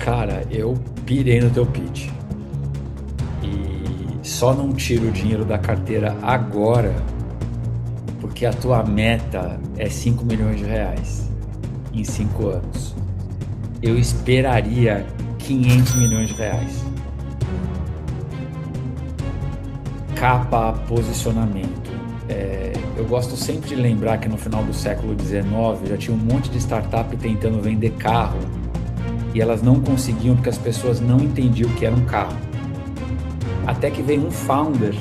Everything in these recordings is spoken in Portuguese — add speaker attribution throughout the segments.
Speaker 1: Cara, eu pirei no teu pitch. E só não tiro o dinheiro da carteira agora porque a tua meta é 5 milhões de reais em 5 anos. Eu esperaria 500 milhões de reais. Capa, posicionamento. Eu gosto sempre de lembrar que no final do século XIX já tinha um monte de startup tentando vender carro e elas não conseguiam porque as pessoas não entendiam o que era um carro. Até que veio um founder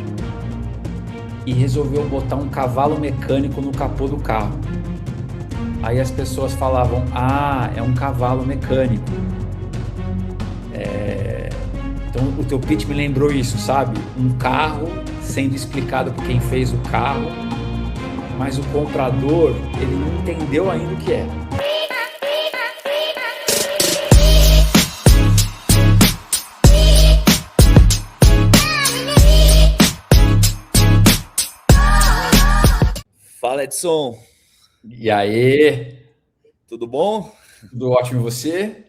Speaker 1: e resolveu botar um cavalo mecânico no capô do carro. Aí as pessoas falavam, é um cavalo mecânico. Então o teu pitch me lembrou isso, sabe? Um carro sendo explicado por quem fez o carro, mas o comprador, ele não entendeu ainda o que é.
Speaker 2: Fala, Edson.
Speaker 1: E aí?
Speaker 2: Tudo bom?
Speaker 1: Tudo ótimo, e você?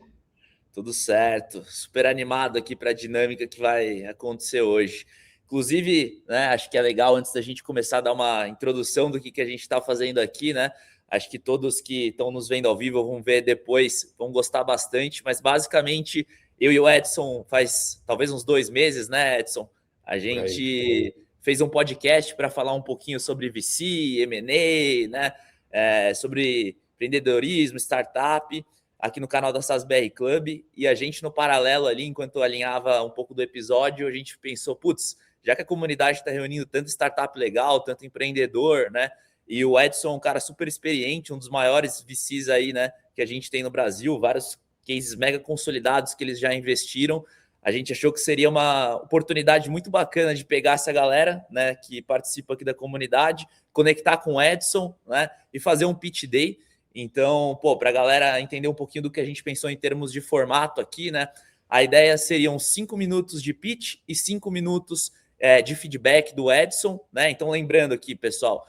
Speaker 2: Tudo certo. Super animado aqui para a dinâmica que vai acontecer hoje. Inclusive, né, acho que é legal, antes da gente começar a dar uma introdução do que a gente está fazendo aqui, né? Acho que todos que estão nos vendo ao vivo vão ver depois, vão gostar bastante, mas basicamente eu e o Edson faz talvez uns 2 meses, né, Edson? A gente fez um podcast para falar um pouquinho sobre VC, M&A, né? Sobre empreendedorismo, startup, aqui no canal da SaaSBR Club, e a gente no paralelo ali, enquanto alinhava um pouco do episódio, a gente pensou, já que a comunidade está reunindo tanto startup legal, tanto empreendedor, né? E o Edson é um cara super experiente, um dos maiores VCs aí, né? Que a gente tem no Brasil, vários cases mega consolidados que eles já investiram. A gente achou que seria uma oportunidade muito bacana de pegar essa galera, né? Que participa aqui da comunidade, conectar com o Edson, né? E fazer um pitch day. Então, para a galera entender um pouquinho do que a gente pensou em termos de formato aqui, né? A ideia seriam 5 minutos de pitch e 5 minutos de feedback do Edson, né? Então, lembrando aqui, pessoal,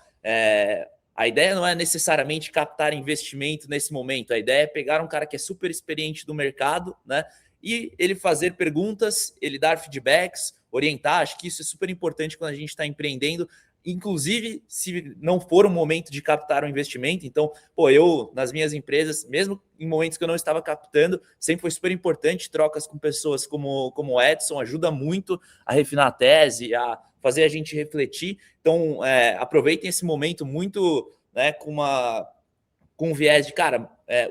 Speaker 2: a ideia não é necessariamente captar investimento nesse momento. A ideia é pegar um cara que é super experiente do mercado, né? E ele fazer perguntas, ele dar feedbacks, orientar. Acho que isso é super importante quando a gente está empreendendo, inclusive se não for um momento de captar um investimento. Então, eu nas minhas empresas, mesmo em momentos que eu não estava captando, sempre foi super importante trocas com pessoas como o Edson, ajuda muito a refinar a tese, a fazer a gente refletir. Então, aproveitem esse momento muito, né, com um viés de,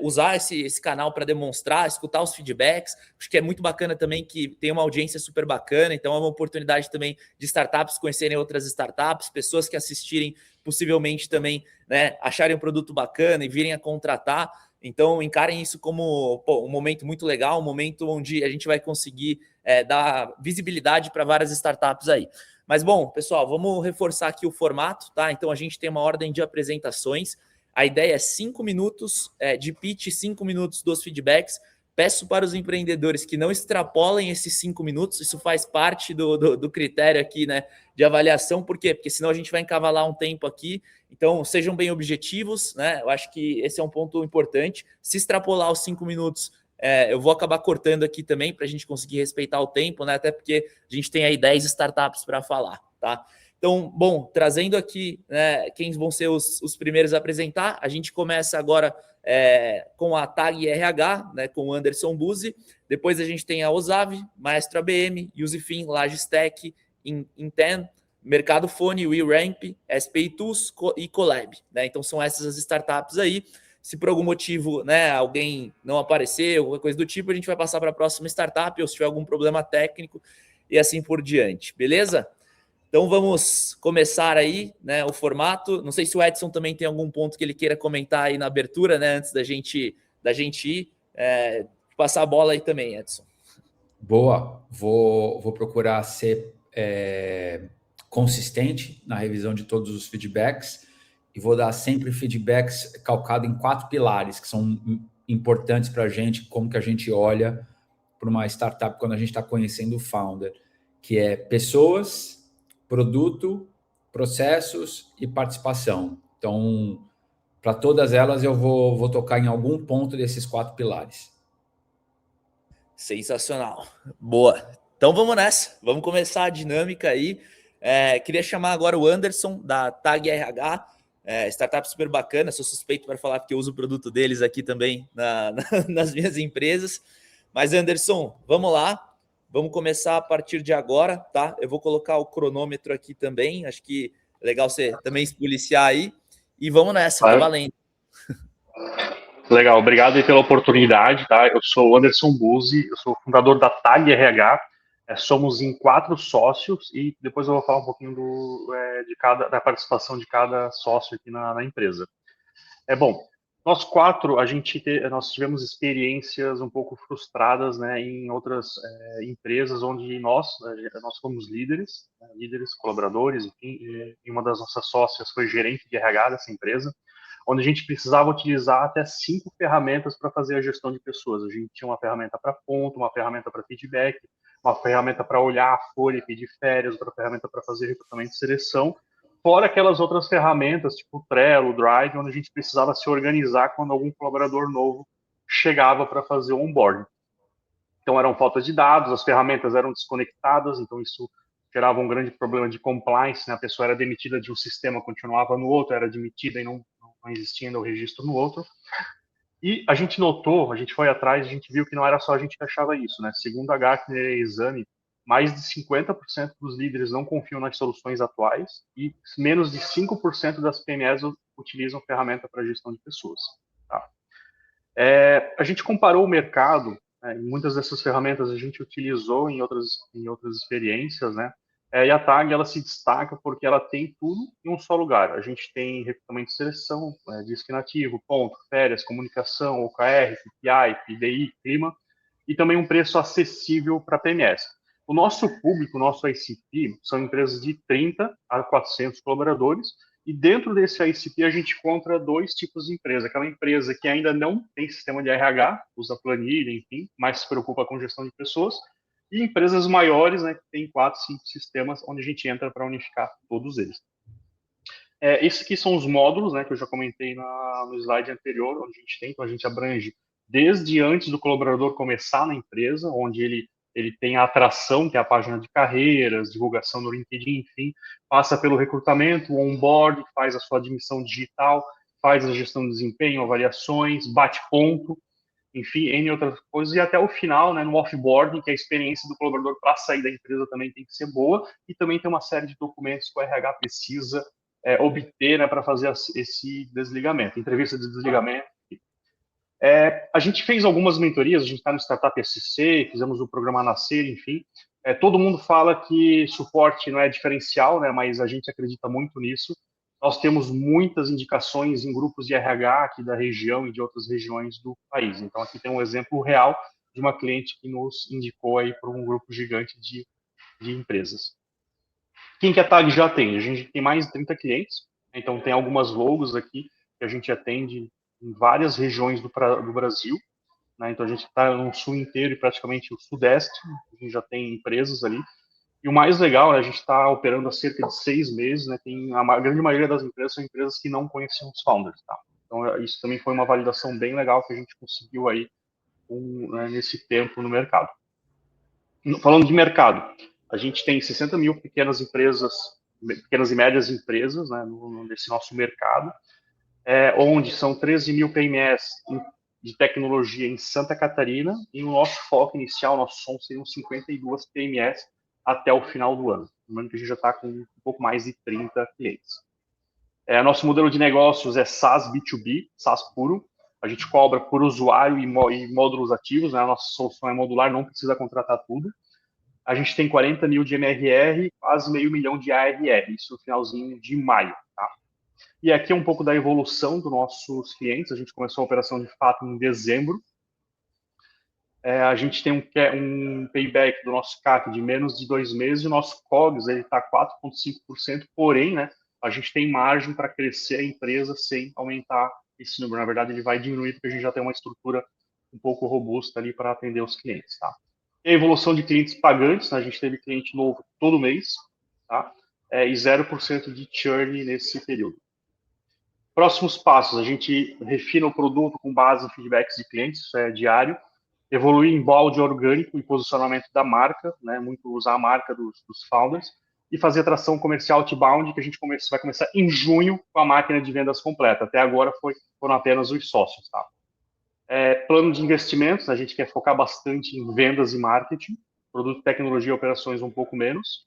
Speaker 2: usar esse canal para demonstrar, escutar os feedbacks. Acho que é muito bacana também que tem uma audiência super bacana, então é uma oportunidade também de startups conhecerem outras startups, pessoas que assistirem possivelmente também, né, acharem um produto bacana e virem a contratar. Então, encarem isso como um momento muito legal, um momento onde a gente vai conseguir dar visibilidade para várias startups aí. Mas, bom, pessoal, vamos reforçar aqui o formato, tá? Então, a gente tem uma ordem de apresentações. A ideia é 5 minutos de pitch, 5 minutos dos feedbacks. Peço para os empreendedores que não extrapolem esses 5 minutos, isso faz parte do critério aqui, né, de avaliação. Por quê? Porque senão a gente vai encavalar um tempo aqui. Então, sejam bem objetivos, né? Eu acho que esse é um ponto importante. Se extrapolar os 5 minutos, eu vou acabar cortando aqui também para a gente conseguir respeitar o tempo, né? Até porque a gente tem aí 10 startups para falar, tá? Então, bom, trazendo aqui, né, quem vão ser os primeiros a apresentar, a gente começa agora com a TAG RH, né, com o Anderson Buzzi. Depois a gente tem a Osave, Maestro ABM, Usifin, Logistec, Inten, Mercado Fone, WeRamp, SPI Tools e Colab, né? Então são essas as startups aí. Se por algum motivo, né, alguém não aparecer, alguma coisa do tipo, a gente vai passar para a próxima startup, ou se tiver algum problema técnico e assim por diante, beleza? Então vamos começar aí, né, o formato. Não sei se o Edson também tem algum ponto que ele queira comentar aí na abertura, né, antes da gente ir. Passar a bola aí também, Edson.
Speaker 1: Boa, vou procurar ser consistente na revisão de todos os feedbacks e vou dar sempre feedbacks calcado em 4 pilares que são importantes para a gente, como que a gente olha para uma startup quando a gente está conhecendo o founder, que é pessoas, produto, processos e participação. Então, para todas elas, eu vou tocar em algum ponto desses 4 pilares.
Speaker 2: Sensacional. Boa. Então vamos nessa. Vamos começar a dinâmica aí. Queria chamar agora o Anderson, da Tag RH. Startup super bacana. Sou suspeito para falar porque eu uso o produto deles aqui também nas minhas empresas. Mas, Anderson, vamos lá. Vamos começar a partir de agora, tá? Eu vou colocar o cronômetro aqui também. Acho que é legal você também se policiar aí. E vamos nessa,
Speaker 3: claro.
Speaker 2: Tá valendo.
Speaker 3: Legal, obrigado aí pela oportunidade, tá? Eu sou o Anderson Buzzi, eu sou fundador da Tag RH. Somos em 4 sócios e depois eu vou falar um pouquinho da participação de cada sócio aqui na empresa. Bom, nós 4, nós tivemos experiências um pouco frustradas, né, em outras empresas onde nós fomos líderes, colaboradores, enfim, e uma das nossas sócias foi gerente de RH dessa empresa, onde a gente precisava utilizar até 5 ferramentas para fazer a gestão de pessoas. A gente tinha uma ferramenta para ponto, uma ferramenta para feedback, uma ferramenta para olhar a folha e pedir férias, outra ferramenta para fazer recrutamento e seleção, fora aquelas outras ferramentas, tipo Trello, Drive, onde a gente precisava se organizar quando algum colaborador novo chegava para fazer o onboarding. Então, eram faltas de dados, as ferramentas eram desconectadas, então isso gerava um grande problema de compliance, né? A pessoa era demitida de um sistema, continuava no outro, era demitida e não existia ainda o registro no outro. E a gente notou, a gente foi atrás, a gente viu que não era só a gente que achava isso, né? Segundo a Gartner Exame, mais de 50% dos líderes não confiam nas soluções atuais e menos de 5% das PMEs utilizam ferramenta para gestão de pessoas. Tá? A gente comparou o mercado, né, muitas dessas ferramentas a gente utilizou em outras experiências, né? E a Tag, ela se destaca porque ela tem tudo em um só lugar. A gente tem recrutamento e seleção, disque nativo, ponto, férias, comunicação, OKR, PPI, PDI, clima, e também um preço acessível para PMS. O nosso público, o nosso ICP, são empresas de 30 a 400 colaboradores, e dentro desse ICP a gente encontra 2 tipos de empresa. Aquela empresa que ainda não tem sistema de RH, usa planilha, enfim, mas se preocupa com gestão de pessoas, e empresas maiores, né, que tem 4, 5 sistemas, onde a gente entra para unificar todos eles. Esses aqui são os módulos, né, que eu já comentei no slide anterior, onde a gente tem, então a gente abrange desde antes do colaborador começar na empresa, onde ele tem a atração, que é a página de carreiras, divulgação no LinkedIn, enfim, passa pelo recrutamento, o onboard, faz a sua admissão digital, faz a gestão de desempenho, avaliações, bate ponto, enfim, N outras coisas, e até o final, né, no offboarding, que a experiência do colaborador para sair da empresa também tem que ser boa, e também tem uma série de documentos que o RH precisa obter, né, para fazer esse desligamento, entrevista de desligamento. A gente fez algumas mentorias, a gente está no Startup SC, fizemos o programa Nascer, enfim. Todo mundo fala que suporte não é diferencial, né, mas a gente acredita muito nisso. Nós temos muitas indicações em grupos de RH aqui da região e de outras regiões do país. Então, aqui tem um exemplo real de uma cliente que nos indicou aí para um grupo gigante de empresas. Quem que a Tag já tem? A gente tem mais de 30 clientes, então tem algumas logos aqui que a gente atende em várias regiões do Brasil, né? Então a gente está no sul inteiro e praticamente o sudeste, a gente já tem empresas ali. E o mais legal, né, a gente está operando há cerca de 6 meses, né? A grande maioria das empresas são empresas que não conheciam os founders, tá? Então isso também foi uma validação bem legal que a gente conseguiu aí nesse tempo no mercado. Falando de mercado, a gente tem 60 mil pequenas e médias empresas, né, nesse nosso mercado, onde são 13 mil PMEs de tecnologia em Santa Catarina, e o nosso foco inicial, nosso som, seriam 52 PMEs até o final do ano. Lembrando que a gente já está com um pouco mais de 30 clientes. Nosso modelo de negócios é SaaS B2B, SaaS puro. A gente cobra por usuário e módulos ativos, né? A nossa solução é modular, não precisa contratar tudo. A gente tem 40 mil de MRR, quase meio milhão de ARR, isso no finalzinho de maio, tá? E aqui é um pouco da evolução dos nossos clientes. A gente começou a operação de fato em dezembro. A gente tem um payback do nosso CAC de menos de 2 meses, e o nosso COGS está 4,5%, porém, né, a gente tem margem para crescer a empresa sem aumentar esse número. Na verdade, ele vai diminuir porque a gente já tem uma estrutura um pouco robusta ali para atender os clientes, tá? E a evolução de clientes pagantes, né, a gente teve cliente novo todo mês, tá? E 0% de churn nesse período. Próximos passos, a gente refina o produto com base em feedbacks de clientes, isso é diário. evoluir em balde orgânico e posicionamento da marca, né, muito usar a marca dos founders, e fazer atração comercial outbound, que a gente vai começar em junho com a máquina de vendas completa. Até agora foram apenas os sócios, tá? Plano de investimentos, a gente quer focar bastante em vendas e marketing, produto, tecnologia e operações um pouco menos.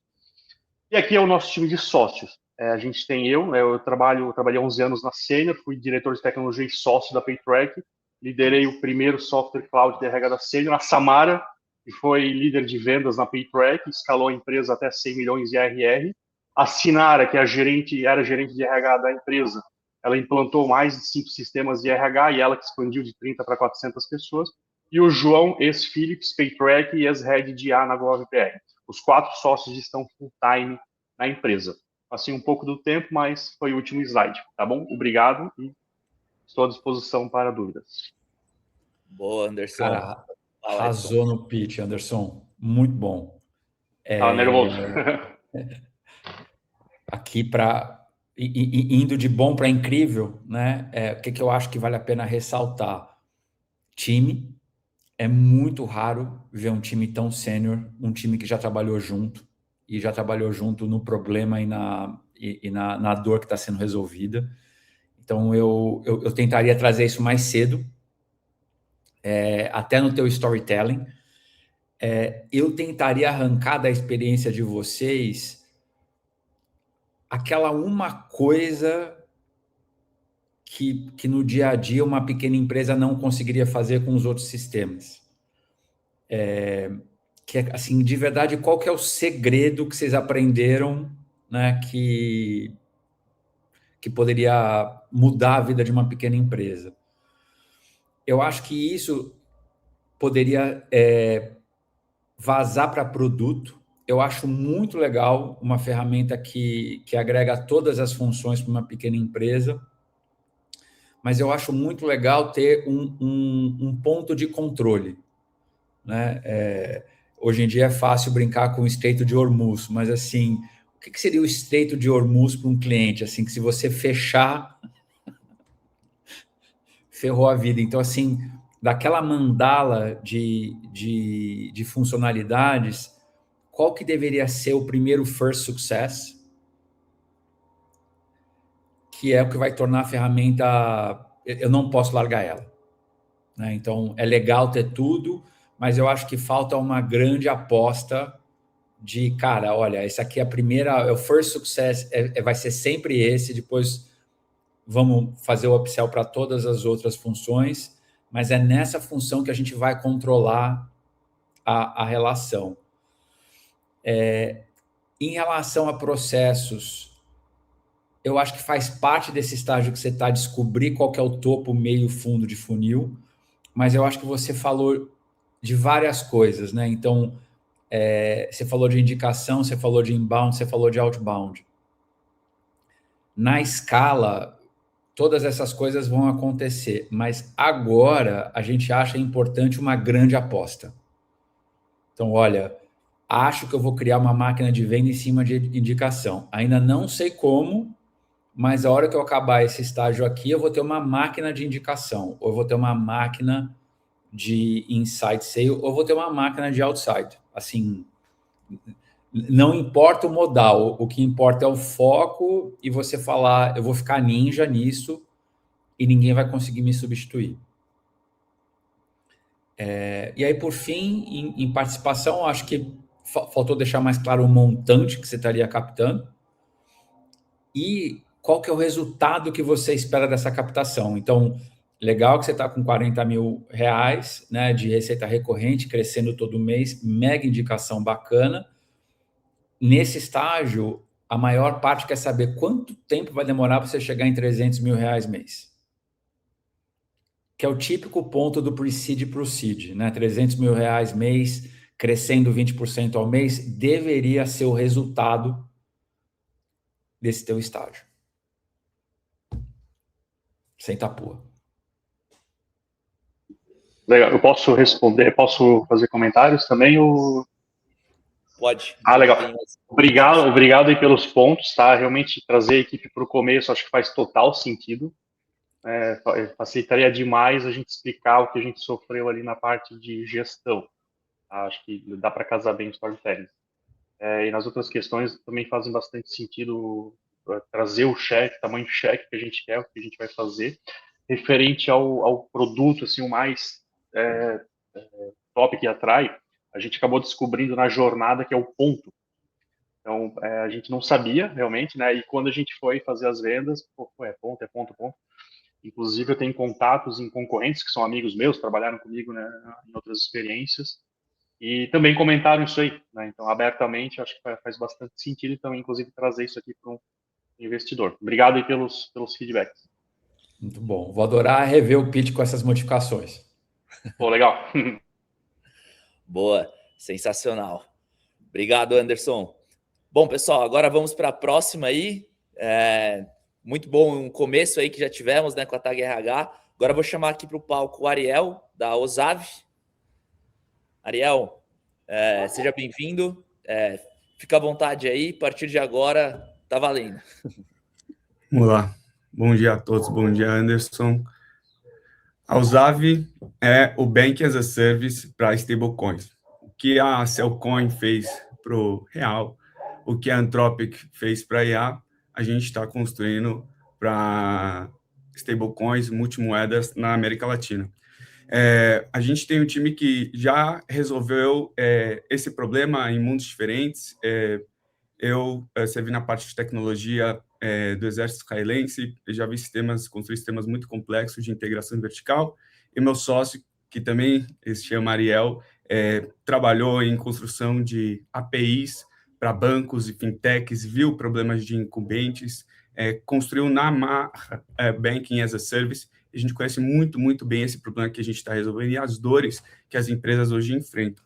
Speaker 3: E aqui é o nosso time de sócios. A gente tem eu trabalhei 11 anos na Senior, fui diretor de tecnologia e sócio da PayTrack, liderei o primeiro software cloud de RH da Senior, a Samara, que foi líder de vendas na PayTrack, escalou a empresa até 100 milhões de ARR. A Sinara, que era gerente de RH da empresa, ela implantou mais de 5 sistemas de RH e ela que expandiu de 30 para 400 pessoas. E o João, ex-Philips, PayTrack e ex-head de A na GovPR. Os 4 sócios estão full-time na empresa. Passei um pouco do tempo, mas foi o último slide, tá bom? Obrigado e estou à disposição para dúvidas.
Speaker 2: Boa, Anderson.
Speaker 1: Cara, arrasou no pitch, Anderson. Muito bom.
Speaker 3: Nervoso.
Speaker 1: Aqui indo de bom para incrível, né? O que eu acho que vale a pena ressaltar? Time. É muito raro ver um time tão sênior, um time que já trabalhou junto no problema e na dor que está sendo resolvida. Então, eu tentaria trazer isso mais cedo, até no teu storytelling. Eu tentaria arrancar da experiência de vocês aquela uma coisa que no dia a dia uma pequena empresa não conseguiria fazer com os outros sistemas. Que é, assim, de verdade, qual que é o segredo que vocês aprenderam, né, que poderia mudar a vida de uma pequena empresa? Eu acho que isso poderia vazar para produto. Eu acho muito legal uma ferramenta que agrega todas as funções para uma pequena empresa, mas eu acho muito legal ter um ponto de controle, né? Hoje em dia é fácil brincar com o Estreito de Hormuz, mas assim, o que seria o Estreito de Hormuz para um cliente? Assim, que se você fechar, ferrou a vida. Então, assim, daquela mandala de funcionalidades, qual que deveria ser o primeiro first success? Que é o que vai tornar a ferramenta... Eu não posso largar ela, né? Então, é legal ter tudo, mas eu acho que falta uma grande aposta de, cara, olha, esse aqui é a primeira, o first success vai ser sempre esse, depois vamos fazer o upsell para todas as outras funções, mas é nessa função que a gente vai controlar a relação. Em relação a processos, eu acho que faz parte desse estágio que você está, descobrir qual que é o topo, meio, fundo de funil, mas eu acho que você falou de várias coisas, né? Então, você falou de indicação, você falou de inbound, você falou de outbound. Na escala, todas essas coisas vão acontecer, mas agora a gente acha importante uma grande aposta. Então, olha, acho que eu vou criar uma máquina de venda em cima de indicação. Ainda não sei como, mas a hora que eu acabar esse estágio aqui, eu vou ter uma máquina de indicação, ou eu vou ter uma máquina de inside sale, ou eu vou ter uma máquina de outside. Assim, não importa o modal, o que importa é o foco e você falar, eu vou ficar ninja nisso e ninguém vai conseguir me substituir. E aí, por fim, em participação, acho que faltou deixar mais claro o montante que você estaria captando e qual que é o resultado que você espera dessa captação. Então, legal que você está com R$40 mil, né, de receita recorrente, crescendo todo mês, mega indicação bacana. Nesse estágio, a maior parte quer saber quanto tempo vai demorar para você chegar em R$300 mil mês. Que é o típico ponto do pre-seed e proceed, né? R$300 mil mês, crescendo 20% ao mês, deveria ser o resultado desse teu estágio. Sem tapua.
Speaker 3: Legal, eu posso responder, posso fazer comentários também? Ou...
Speaker 2: Pode.
Speaker 3: Legal. Obrigado aí pelos pontos, tá? Realmente trazer a equipe para o começo, acho que faz total sentido. facilitaria demais a gente explicar o que a gente sofreu ali na parte de gestão. Acho que dá para casar bem o storytelling. E nas outras questões também fazem bastante sentido trazer o cheque, tamanho de cheque que a gente quer, o que a gente vai fazer. Referente ao produto, assim, o mais top que atrai, a gente acabou descobrindo na jornada que é o ponto. Então, a gente não sabia realmente, né? E quando a gente foi fazer as vendas, é ponto, é ponto, ponto. Inclusive, eu tenho contatos em concorrentes que são amigos meus, trabalharam comigo, né, em outras experiências, e também comentaram isso aí, né? Então, abertamente, acho que faz bastante sentido e também, inclusive, trazer isso aqui para um investidor. Obrigado aí pelos feedbacks.
Speaker 1: Muito bom. Vou adorar rever o pitch com essas modificações.
Speaker 3: Pô, legal.
Speaker 2: Boa, sensacional. Obrigado, Anderson. Bom, pessoal, agora vamos para a próxima aí. Muito bom um começo aí que já tivemos, né, com a Tag RH. Agora eu vou chamar aqui para o palco o Ariel, da Osav. Ariel, seja bem-vindo. Fica à vontade aí. A partir de agora, tá valendo.
Speaker 4: Vamos lá. Bom dia a todos. Bom dia, Anderson. A Osav é o Bank as a Service para stablecoins. O que a Cellcoin fez para o real, o que a Anthropic fez para a IA, a gente está construindo para stablecoins, multimoedas na América Latina. A gente tem um time que já resolveu esse problema em mundos diferentes. Eu servi na parte de tecnologia do Exército Israelense, já vi construir sistemas muito complexos de integração vertical, e meu sócio, que também se chama Ariel, trabalhou em construção de APIs para bancos e fintechs, viu problemas de incumbentes, construiu na marra Banking as a Service. A gente conhece muito, muito bem esse problema que a gente está resolvendo e as dores que as empresas hoje enfrentam.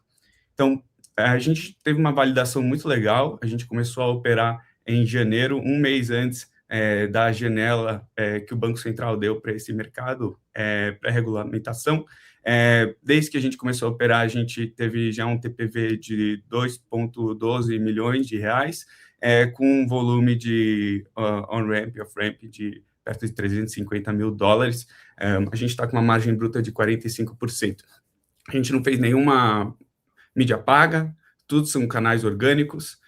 Speaker 4: Então, a gente teve uma validação muito legal, a gente começou a operar em janeiro, um mês antes da janela que o Banco Central deu para esse mercado, para regulamentação. Desde que a gente começou a operar, a gente teve já um TPV de 2,12 milhões de reais, com um volume de on-ramp e off-ramp de perto de 350 mil dólares. A gente está com uma margem bruta de 45%. A gente não fez nenhuma mídia paga, tudo são canais orgânicos.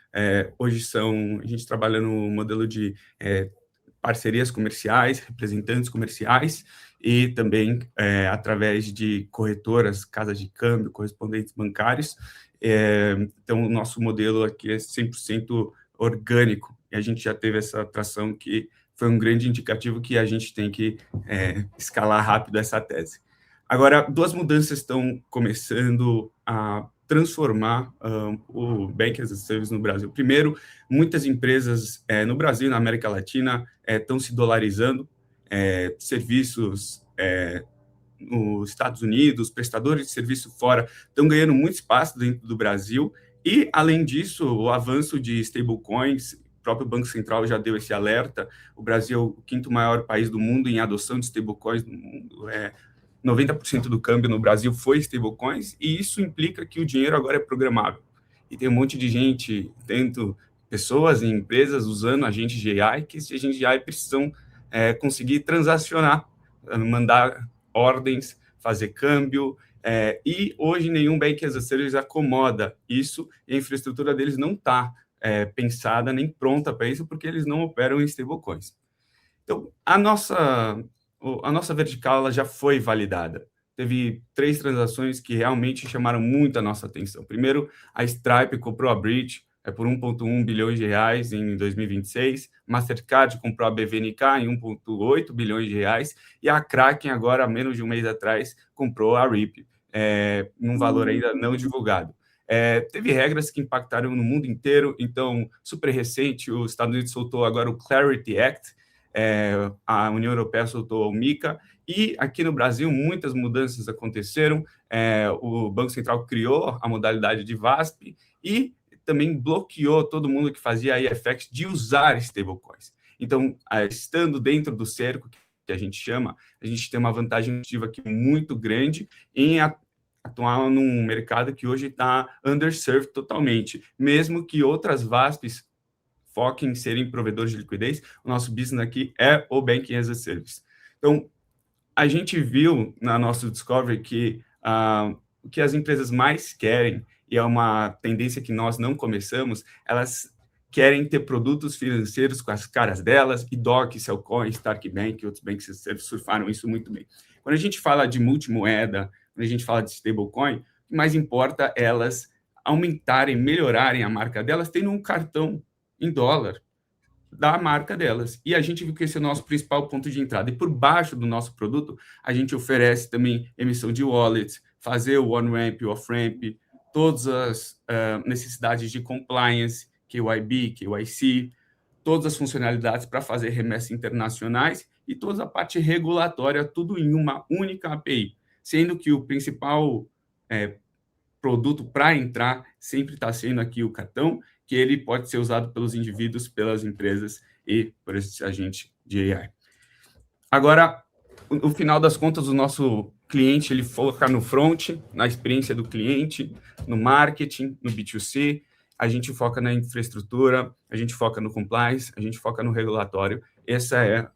Speaker 4: Hoje a gente trabalha no modelo de parcerias comerciais, representantes comerciais e também através de corretoras, casas de câmbio, correspondentes bancários. Então, o nosso modelo aqui é 100% orgânico e a gente já teve essa atração que foi um grande indicativo que a gente tem que escalar rápido essa tese. Agora, duas mudanças estão começando a transformar o Bank as a Service no Brasil. Primeiro, muitas empresas no Brasil e na América Latina estão se dolarizando, serviços nos Estados Unidos, prestadores de serviço fora estão ganhando muito espaço dentro do Brasil e, além disso, o avanço de stablecoins, o próprio Banco Central já deu esse alerta, o Brasil é o quinto maior país do mundo em adoção de stablecoins no mundo, 90% do câmbio no Brasil foi stablecoins, e isso implica que o dinheiro agora é programável. E tem um monte de gente, tanto pessoas e empresas, usando agentes de AI, que esses agentes de AI precisam conseguir transacionar, mandar ordens, fazer câmbio, e hoje nenhum Bank as a Service acomoda isso, e a infraestrutura deles não está pensada nem pronta para isso, porque eles não operam em stablecoins. Então, a nossa vertical ela já foi validada. Teve 3 transações que realmente chamaram muito a nossa atenção. Primeiro, a Stripe comprou a Bridge por 1,1 bilhões de reais em 2026, Mastercard comprou a BVNK em 1,8 bilhões de reais, e a Kraken, agora, há menos de um mês atrás, comprou a RIP, num valor ainda não divulgado. Teve regras que impactaram no mundo inteiro, então, super recente, os Estados Unidos soltou agora o Clarity Act, a União Europeia soltou o MiCA, e aqui no Brasil muitas mudanças aconteceram. O Banco Central criou a modalidade de VASP e também bloqueou todo mundo que fazia IFX de usar stablecoins. Então, estando dentro do cerco, que a gente chama, a gente tem uma vantagem competitiva aqui muito grande em atuar num mercado que hoje está underserved totalmente, mesmo que outras VASPs foquem em serem provedores de liquidez. O nosso business aqui é o Banking as a Service. Então, a gente viu na nossa Discovery que o que as empresas mais querem, e é uma tendência que nós não começamos, elas querem ter produtos financeiros com as caras delas, e DOC, Cellcoin, Stark Bank e outros bancos surfaram isso muito bem. Quando a gente fala de multimoeda, quando a gente fala de stablecoin, o que mais importa é elas aumentarem, melhorarem a marca delas, tendo um cartão em dólar da marca delas. E a gente viu que esse é o nosso principal ponto de entrada. E por baixo do nosso produto, a gente oferece também emissão de wallets, fazer o on-ramp, o off-ramp, todas as necessidades de compliance, KYB, KYC, todas as funcionalidades para fazer remessas internacionais e toda a parte regulatória, tudo em uma única API, sendo que o principal produto para entrar sempre está sendo aqui o cartão, que ele pode ser usado pelos indivíduos, pelas empresas e por esse agente de AI. Agora, no final das contas, o nosso cliente ele foca no front, na experiência do cliente, no marketing, no B2C, a gente foca na infraestrutura, a gente foca no compliance, a gente foca no regulatório. Essa é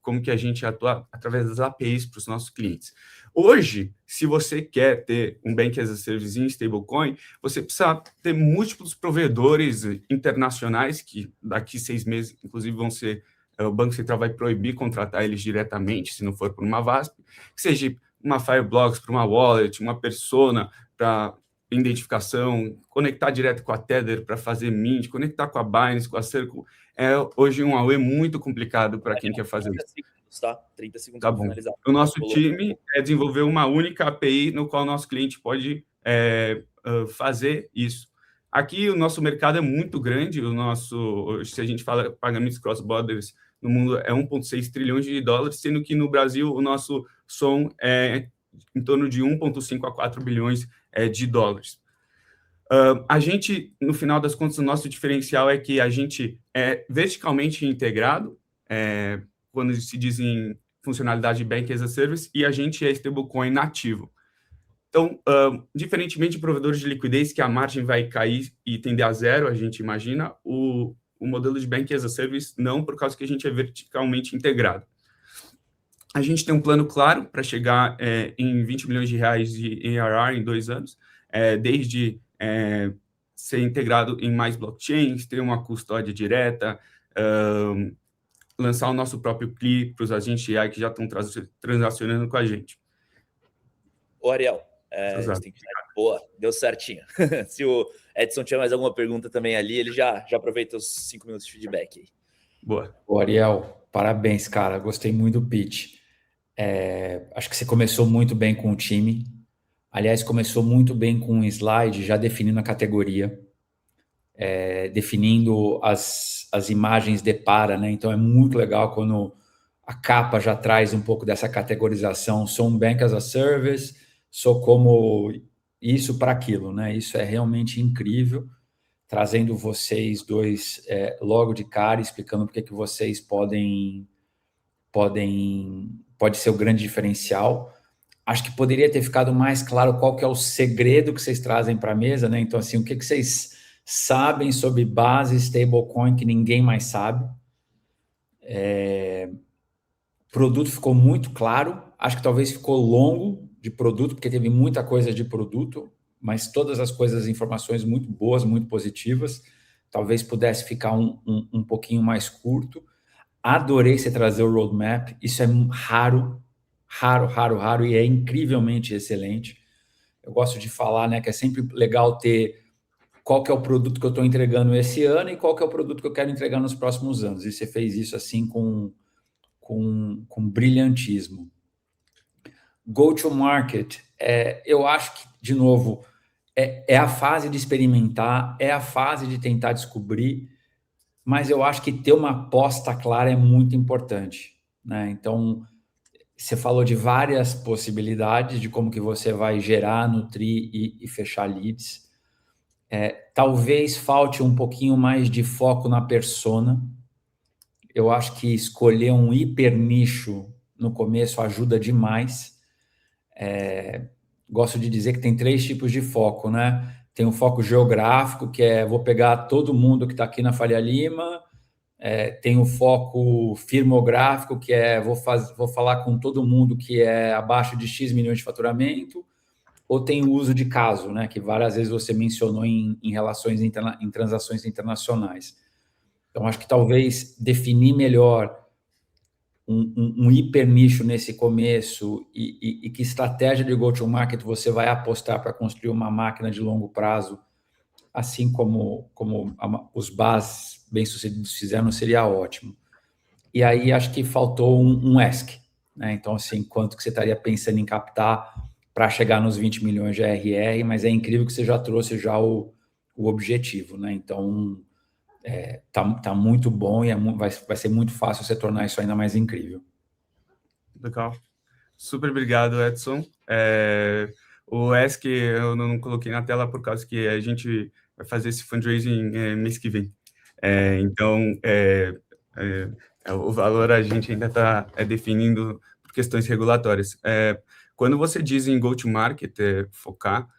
Speaker 4: como que a gente atua através das APIs para os nossos clientes. Hoje, se você quer ter um Bank as a Service em stablecoin, você precisa ter múltiplos provedores internacionais, que daqui 6 meses, inclusive, vão ser... O Banco Central vai proibir contratar eles diretamente, se não for por uma VASP, que seja uma Fireblocks para uma wallet, uma Persona para identificação, conectar direto com a Tether para fazer mint, conectar com a Binance, com a Circle. É hoje um AUE muito complicado para quem quer fazer isso.
Speaker 2: 30 segundos, tá? 30 segundos
Speaker 4: para
Speaker 2: finalizar.
Speaker 4: O nosso time é desenvolver uma única API no qual o nosso cliente pode fazer isso. Aqui o nosso mercado é muito grande, se a gente fala pagamentos cross-borders no mundo é 1,6 trilhões de dólares, sendo que no Brasil o nosso som é em torno de 1,5 a 4 bilhões de dólares. A gente, no final das contas, o nosso diferencial é que a gente é verticalmente integrado, quando se diz em funcionalidade de Bank as a Service, e a gente é stablecoin nativo. Então, diferentemente de provedores de liquidez, que a margem vai cair e tender a zero, a gente imagina, o modelo de Bank as a Service não, por causa que a gente é verticalmente integrado. A gente tem um plano claro para chegar em 20 milhões de reais de ARR em 2 anos, desde ser integrado em mais blockchains, ter uma custódia direta, lançar o nosso próprio CLI para os agentes AI que já estão transacionando com a gente.
Speaker 2: Ô, Ariel, boa, deu certinho. Se o Edson tinha mais alguma pergunta também ali, ele já aproveita os 5 minutos de feedback aí.
Speaker 4: Boa.
Speaker 1: Ô, Ariel, parabéns, cara. Gostei muito do pitch. Acho que você começou muito bem com o time. Aliás, começou muito bem com um slide, já definindo a categoria, definindo as imagens de para, né? Então, é muito legal quando a capa já traz um pouco dessa categorização. Sou um Bank as a Service, sou como isso para aquilo, né? Isso é realmente incrível, trazendo vocês dois logo de cara, explicando porque que vocês pode ser o grande diferencial. Acho que poderia ter ficado mais claro qual que é o segredo que vocês trazem para a mesa, né? Então, assim, o que vocês sabem sobre base stablecoin que ninguém mais sabe. Produto ficou muito claro. Acho que talvez ficou longo de produto, porque teve muita coisa de produto, mas todas as coisas, informações muito boas, muito positivas. Talvez pudesse ficar um pouquinho mais curto. Adorei você trazer o roadmap. Isso é raro, e é incrivelmente excelente. Eu gosto de falar, né, que é sempre legal ter qual que é o produto que eu estou entregando esse ano e qual que é o produto que eu quero entregar nos próximos anos. E você fez isso assim com brilhantismo. Go to market, eu acho que, de novo, é a fase de experimentar, é a fase de tentar descobrir, mas eu acho que ter uma aposta clara é muito importante, né? Então, você falou de várias possibilidades de como que você vai gerar, nutrir e fechar leads. Talvez falte um pouquinho mais de foco na persona. Eu acho que escolher um hiper nicho no começo ajuda demais. Gosto de dizer que tem 3 tipos de foco, né? Tem um foco geográfico, que vou pegar todo mundo que está aqui na Faria Lima tem o foco firmográfico, que é vou falar com todo mundo que é abaixo de X milhões de faturamento, ou tem o uso de caso, né, que várias vezes você mencionou em relações, em transações internacionais. Então, acho que talvez definir melhor um hiper nicho nesse começo e que estratégia de go-to-market você vai apostar para construir uma máquina de longo prazo, assim como os BAS bem-sucedidos fizeram, seria ótimo. E aí acho que faltou um ask, né? Então, assim, quanto que você estaria pensando em captar para chegar nos 20 milhões de ARR, mas é incrível que você já trouxe já o objetivo, né? Então, tá muito bom e vai ser muito fácil você tornar isso ainda mais incrível.
Speaker 4: Legal. Super obrigado, Edson. O ask eu não coloquei na tela por causa que a gente vai fazer esse fundraising mês que vem. Então, o valor a gente ainda está definindo por questões regulatórias. Quando você diz em go-to-market, focar,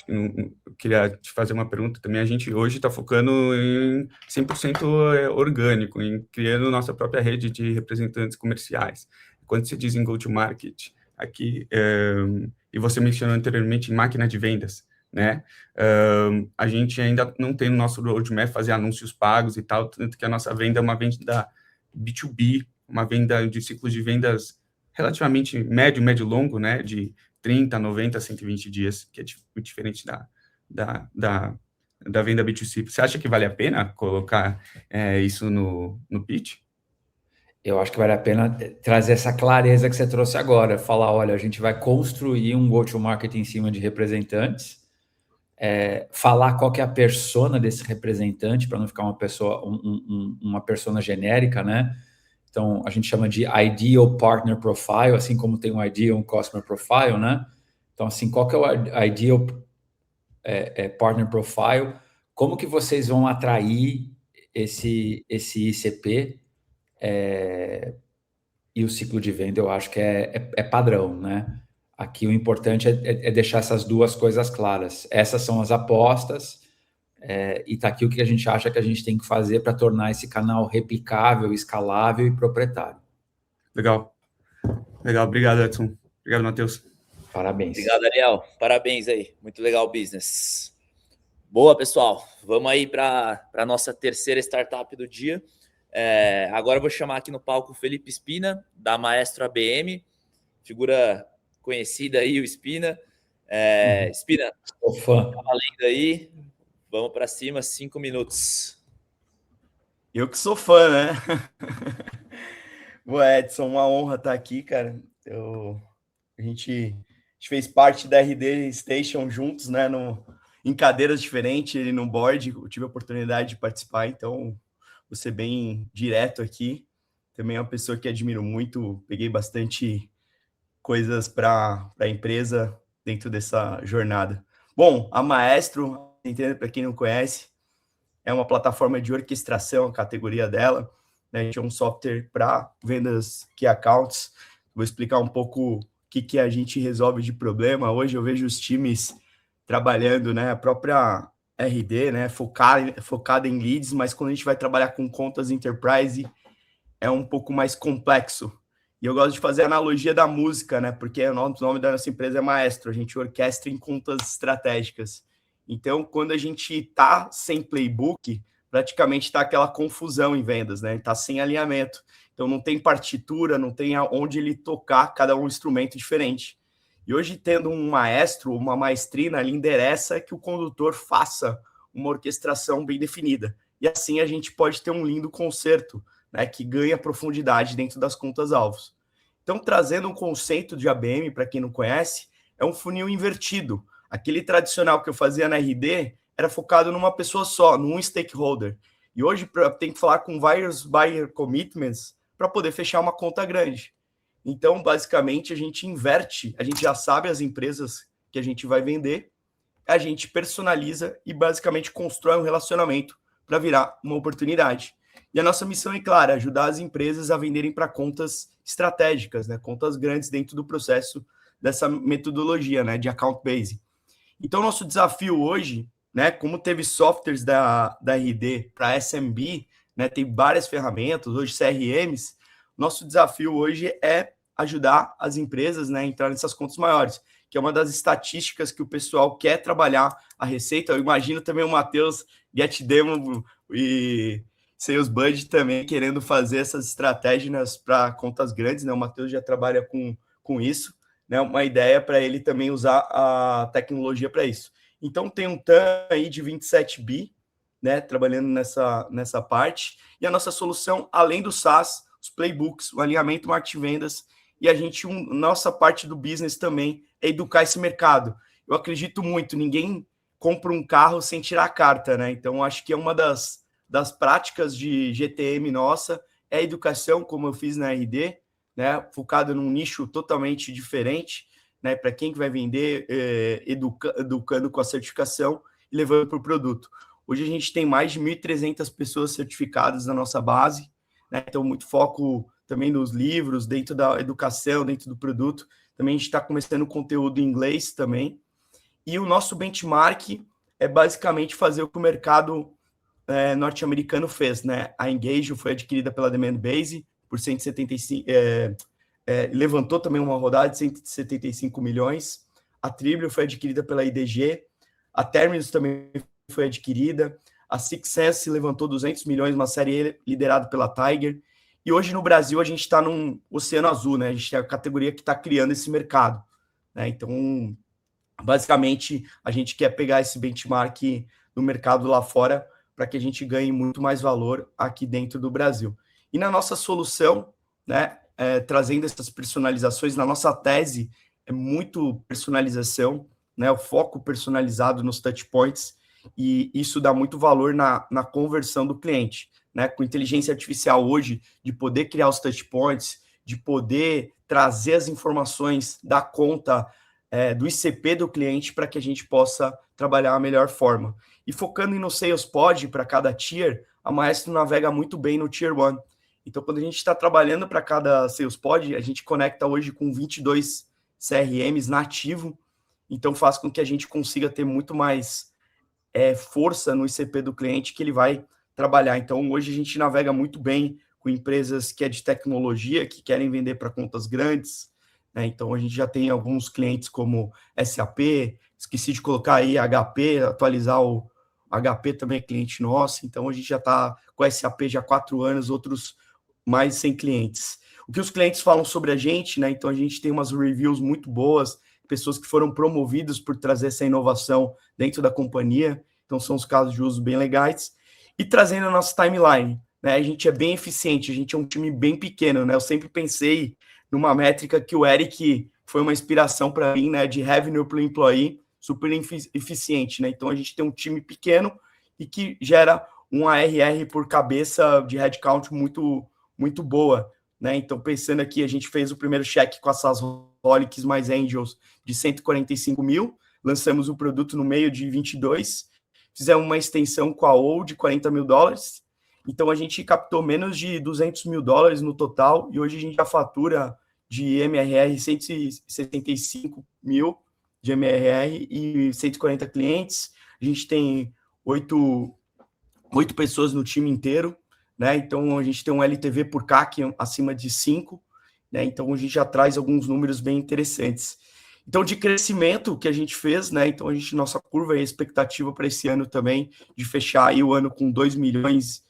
Speaker 4: eu queria te fazer uma pergunta também. A gente hoje está focando em 100% orgânico, em criando nossa própria rede de representantes comerciais. Quando se diz em go-to-market, aqui, e você mencionou anteriormente em máquina de vendas, né? A gente ainda não tem no nosso roadmap fazer anúncios pagos e tal, tanto que a nossa venda é uma venda B2B, uma venda de ciclos de vendas relativamente médio longo, né? De 30, 90, 120 dias, que é muito diferente da venda B2C. Você acha que vale a pena colocar isso no pitch?
Speaker 1: Eu acho que vale a pena trazer essa clareza que você trouxe agora, falar, olha, a gente vai construir um go-to-market em cima de representantes, falar qual que é a persona desse representante, para não ficar uma pessoa, uma persona genérica, né? Então, a gente chama de Ideal Partner Profile, assim como tem um Ideal Customer Profile, né? Então, assim, qual que é o Ideal Partner Profile? Como que vocês vão atrair esse ICP? E o ciclo de venda, eu acho que é padrão, né? Aqui o importante é deixar essas duas coisas claras. Essas são as apostas, e está aqui o que a gente acha que a gente tem que fazer para tornar esse canal replicável, escalável e proprietário.
Speaker 4: Legal. Obrigado, Edson. Obrigado, Matheus.
Speaker 1: Parabéns.
Speaker 2: Obrigado, Ariel. Parabéns aí. Muito legal o business. Boa, pessoal. Vamos aí para a nossa terceira startup do dia. Agora eu vou chamar aqui no palco o Felipe Spina, da Maestro ABM. Figura conhecida aí, o Spina. Spina,
Speaker 1: sou fã.
Speaker 2: Tá valendo aí. Vamos para cima, 5 minutos.
Speaker 5: Eu que sou fã, né? Boa, Edson, uma honra estar aqui, cara. A gente fez parte da RD Station juntos, né? Em cadeiras diferentes, ele no board, eu tive a oportunidade de participar, então vou ser bem direto aqui. Também é uma pessoa que admiro muito, peguei bastante coisas para a empresa dentro dessa jornada. Bom, a Maestro, para quem não conhece, é uma plataforma de orquestração, a categoria dela, né? A gente é um software para vendas Key Accounts. Vou explicar um pouco o que a gente resolve de problema. Hoje eu vejo os times trabalhando, né? A própria RD, né? Focada em leads, mas quando a gente vai trabalhar com contas enterprise, é um pouco mais complexo. E eu gosto de fazer a analogia da música, né? Porque o nome da nossa empresa é Maestro, a gente orquestra em contas estratégicas. Então, quando a gente está sem playbook, praticamente está aquela confusão em vendas, né? Está sem alinhamento. Então, não tem partitura, não tem onde ele tocar cada um instrumento diferente. E hoje, tendo um maestro, uma maestrina, ele endereça que o condutor faça uma orquestração bem definida. E assim a gente pode ter um lindo concerto, né, que ganha profundidade dentro das contas-alvos. Então, trazendo um conceito de ABM, para quem não conhece, é um funil invertido. Aquele tradicional que eu fazia na RD era focado numa pessoa só, num stakeholder. E hoje tem que falar com vários buyer commitments para poder fechar uma conta grande. Então, basicamente, a gente inverte, a gente já sabe as empresas que a gente vai vender, a gente personaliza e basicamente constrói um relacionamento para virar uma oportunidade. E a nossa missão é clara, ajudar as empresas a venderem para contas estratégicas, né? Contas grandes dentro do processo dessa metodologia, né? De account base. Então, nosso desafio hoje né? Como teve softwares da RD para SMB, né? Tem várias ferramentas, hoje CRMs. Nosso desafio hoje é ajudar as empresas, né, a entrar nessas contas maiores, que é uma das estatísticas que o pessoal quer trabalhar a receita. Eu imagino também o Matheus, GetDemo e Sales Budget também querendo fazer essas estratégias para contas grandes, né? O Matheus já trabalha com isso, né? Uma ideia para ele também usar a tecnologia para isso. Então tem um TAM aí de 27 bi, né? Trabalhando nessa parte. E a nossa solução, além do SaaS, os playbooks, o alinhamento marketing vendas, e a gente, nossa parte do business também é educar esse mercado. Eu acredito muito, ninguém compra um carro sem tirar a carta, né? Então, acho que é uma das práticas de GTM nossa, é a educação, como eu fiz na RD, né? Focado num nicho totalmente diferente, né? Para quem que vai vender, educando com a certificação e levando para o produto. Hoje a gente tem mais de 1.300 pessoas certificadas na nossa base, né? Então, muito foco também nos livros, dentro da educação, dentro do produto. Também a gente está começando conteúdo em inglês também. E o nosso benchmark é basicamente fazer o que o mercado norte-americano fez, né? A Engage foi adquirida pela Demandbase por 175... levantou também uma rodada de 175 milhões. A Tribrio foi adquirida pela IDG. A Terminus também foi adquirida. A Six Sense levantou 200 milhões, uma série liderada pela Tiger. E hoje no Brasil a gente está num oceano azul, né? A gente é a categoria que está criando esse mercado, né? Então, basicamente, a gente quer pegar esse benchmark do mercado lá fora para que a gente ganhe muito mais valor aqui dentro do Brasil. E na nossa solução, né? Trazendo essas personalizações, na nossa tese é muito personalização, né? O foco personalizado nos touch points, e isso dá muito valor na conversão do cliente, né? Com inteligência artificial hoje, de poder criar os touch points, de poder trazer as informações da conta do ICP do cliente para que a gente possa trabalhar a melhor forma. E focando no Sales Pod para cada tier, a Maestro navega muito bem no Tier 1. Então, quando a gente está trabalhando para cada Sales Pod, a gente conecta hoje com 22 CRMs nativo, então faz com que a gente consiga ter muito mais força no ICP do cliente que ele vai trabalhar. Então, hoje a gente navega muito bem com empresas que é de tecnologia, que querem vender para contas grandes, né? Então, a gente já tem alguns clientes como SAP, esqueci de colocar aí HP, atualizar o HP também é cliente nosso, então a gente já está com SAP já há 4 anos, outros mais 100 clientes. O que os clientes falam sobre a gente, né? Então, a gente tem umas reviews muito boas, pessoas que foram promovidas por trazer essa inovação dentro da companhia, então são os casos de uso bem legais. E trazendo a nossa timeline, né? A gente é bem eficiente, a gente é um time bem pequeno, né? Eu sempre pensei numa métrica que o Eric foi uma inspiração para mim, né? De revenue per employee, super eficiente, né? Então a gente tem um time pequeno e que gera um ARR por cabeça de headcount muito, muito boa, né? Então, pensando aqui, a gente fez o primeiro cheque com a SaaSholics mais Angels de 145 mil, lançamos o produto no meio de 22, fizemos uma extensão com a OU de 40 mil dólares, então a gente captou menos de 200 mil dólares no total, e hoje a gente já fatura de MRR 165 mil de MRR e 140 clientes, a gente tem 8 pessoas no time inteiro, né? Então a gente tem um LTV por CAC acima de 5, né? Então a gente já traz alguns números bem interessantes. Então, de crescimento que a gente fez, né? Então nossa curva e expectativa para esse ano também de fechar aí o ano com 2 milhões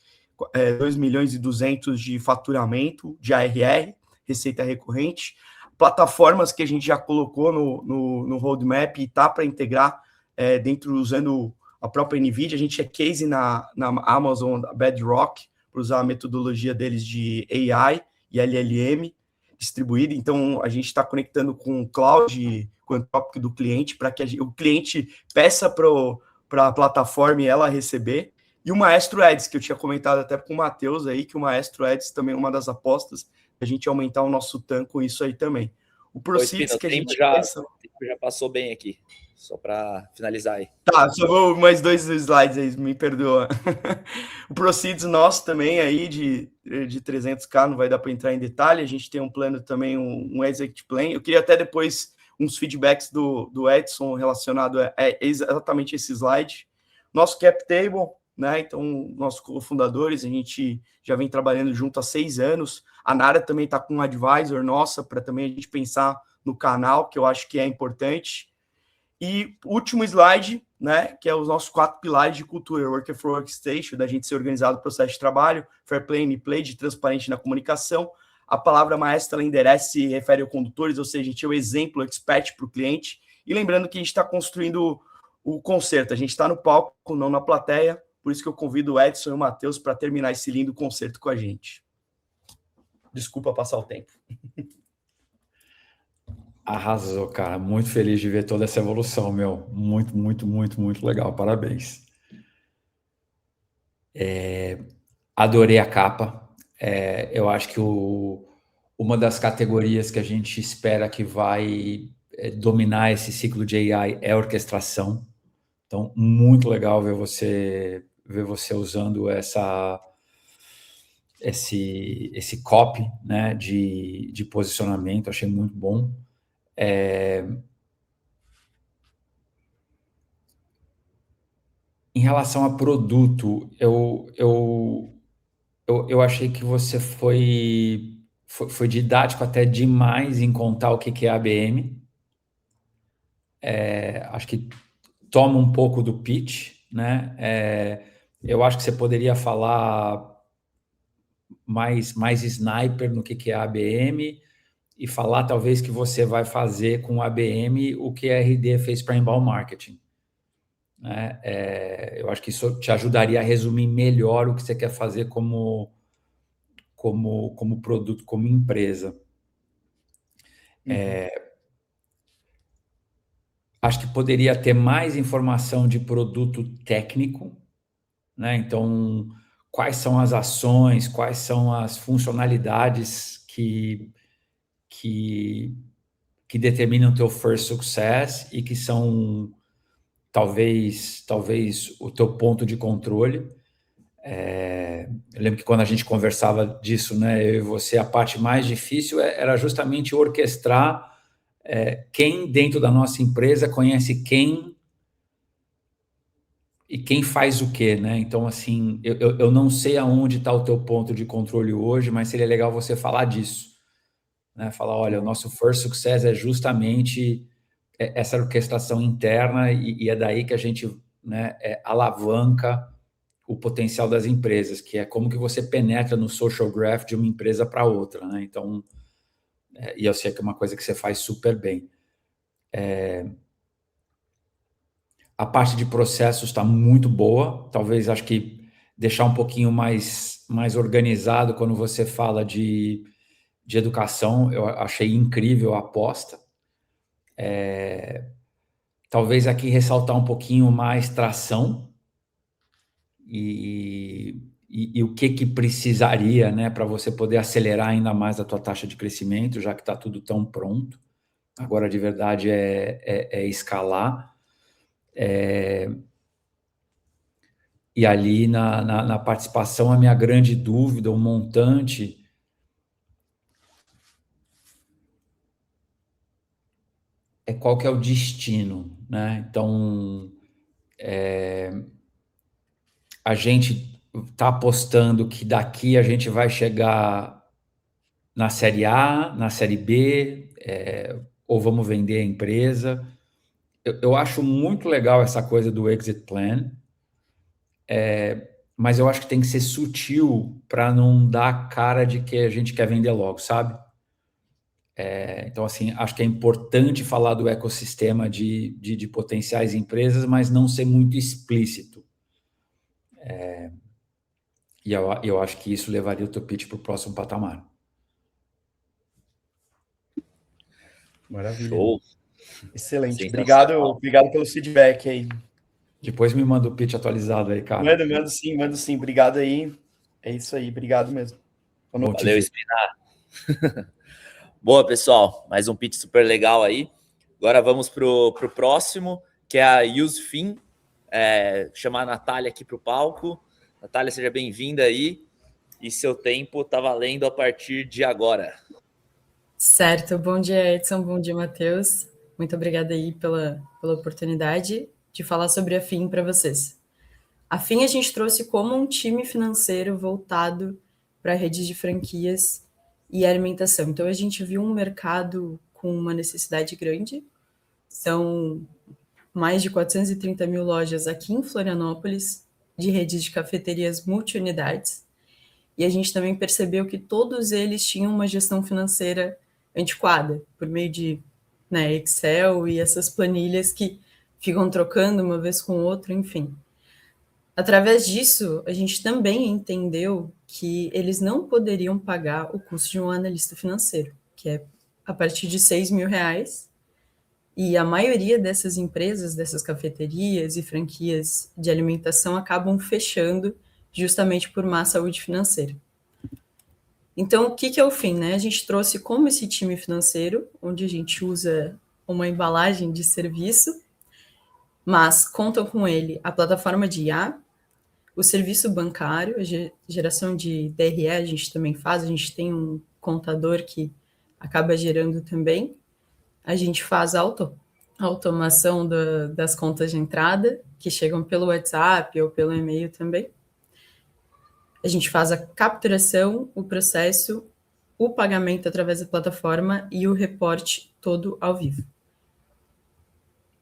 Speaker 5: e 200 de faturamento de ARR, receita recorrente. Plataformas que a gente já colocou no roadmap e está para integrar dentro, usando a própria NVIDIA. A gente é case na Amazon Bedrock, para usar a metodologia deles de AI e LLM distribuída. Então, a gente está conectando com o cloud, com o Anthropic do cliente, para que o cliente peça para a plataforma e ela receber. E o Maestro Ads, que eu tinha comentado até com o Matheus aí, que o Maestro Ads também é uma das apostas, a gente aumentar o nosso TAM com isso aí também. O Proceeds que a gente pensa...
Speaker 2: O tempo já passou bem aqui, só para finalizar aí.
Speaker 5: Tá, só vou mais 2 slides aí, me perdoa. O Proceeds nosso também aí de 300k, não vai dar para entrar em detalhe, a gente tem um plano também, um exit plan. Eu queria até depois uns feedbacks do Edson relacionado a exatamente esse slide. Nosso cap table, né? Então, nossos cofundadores, a gente já vem trabalhando junto há 6 anos. A Nara também está com um advisor nossa para também a gente pensar no canal, que eu acho que é importante. E último slide, né, que é os nossos 4 pilares de cultura: Worker for Workstation, da gente ser organizado no processo de trabalho, fair play and play, de transparente na comunicação. A palavra maestra, ela endereça, se refere aos condutores, ou seja, a gente é o exemplo, o expert para o cliente. E lembrando que a gente está construindo o concerto, a gente está no palco, não na plateia, por isso que eu convido o Edson e o Matheus para terminar esse lindo concerto com a gente. Desculpa passar o tempo.
Speaker 1: Arrasou, cara. Muito feliz de ver toda essa evolução, meu. Muito, muito, muito, muito legal. Parabéns. Adorei a capa. Eu acho que uma das categorias que a gente espera que vai dominar esse ciclo de AI é a orquestração. Então, muito legal ver você usando esse copy, né, de posicionamento. Achei muito bom. Em relação a produto, eu achei que você foi didático até demais em contar o que é ABM. Acho que toma um pouco do pitch, né? Eu acho que você poderia falar mais sniper no que é ABM e falar talvez que você vai fazer com ABM o que a RD fez para inbound marketing. Né? Eu acho que isso te ajudaria a resumir melhor o que você quer fazer como produto, como empresa. Acho que poderia ter mais informação de produto técnico, né? Então, quais são as ações, quais são as funcionalidades que determinam o teu first success e que são talvez o teu ponto de controle. Eu lembro que quando a gente conversava disso, né, eu e você, a parte mais difícil era justamente orquestrar quem dentro da nossa empresa conhece quem e quem faz o quê, né? Então, assim, eu não sei aonde está o teu ponto de controle hoje, mas seria legal você falar disso, né? Falar, olha, o nosso first success é justamente essa orquestração interna e é daí que a gente, né, alavanca o potencial das empresas, que é como que você penetra no social graph de uma empresa para outra, né? Então, e eu sei que é uma coisa que você faz super bem. A parte de processos está muito boa, talvez acho que deixar um pouquinho mais organizado quando você fala de educação, eu achei incrível a aposta. Talvez aqui ressaltar um pouquinho mais tração e o que precisaria, né, para você poder acelerar ainda mais a tua taxa de crescimento, já que está tudo tão pronto. Agora, de verdade, é escalar. E ali na participação, a minha grande dúvida, o montante, qual que é o destino, né? Então, a gente está apostando que daqui a gente vai chegar na série A, na série B, ou vamos vender a empresa. Eu acho muito legal essa coisa do exit plan, mas eu acho que tem que ser sutil para não dar cara de que a gente quer vender logo, sabe? Então, assim, acho que é importante falar do ecossistema de potenciais empresas, mas não ser muito explícito. E eu acho que isso levaria o teu pitch para o próximo patamar.
Speaker 5: Maravilha.
Speaker 2: Show.
Speaker 5: Excelente. Obrigado pelo feedback aí.
Speaker 1: Depois me manda o pitch atualizado aí, cara.
Speaker 5: Mando sim. Obrigado aí. É isso aí. Obrigado mesmo.
Speaker 2: Valeu, Espinar. Boa, pessoal. Mais um pitch super legal aí. Agora vamos pro próximo, que é a UseFin. Chamar a Natália aqui pro palco. Natália, seja bem-vinda aí. E seu tempo está valendo a partir de agora.
Speaker 6: Certo. Bom dia, Edson. Bom dia, Matheus. Muito obrigada aí pela oportunidade de falar sobre a FIM para vocês. A FIM a gente trouxe como um time financeiro voltado para redes de franquias e alimentação. Então, a gente viu um mercado com uma necessidade grande. São mais de 430 mil lojas aqui em Florianópolis, de redes de cafeterias multi-unidades. E a gente também percebeu que todos eles tinham uma gestão financeira antiquada, por meio de Excel e essas planilhas que ficam trocando uma vez com o outro, enfim. Através disso, a gente também entendeu que eles não poderiam pagar o custo de um analista financeiro, que é a partir de R$6.000, e a maioria dessas empresas, dessas cafeterias e franquias de alimentação acabam fechando justamente por má saúde financeira. Então, o que é o FIM, né? A gente trouxe como esse time financeiro, onde a gente usa uma embalagem de serviço, mas contam com ele a plataforma de IA, o serviço bancário, a geração de DRE a gente também faz, a gente tem um contador que acaba gerando também. A gente faz a automação das contas de entrada, que chegam pelo WhatsApp ou pelo e-mail também. A gente faz a capturação, o processo, o pagamento através da plataforma e o reporte todo ao vivo.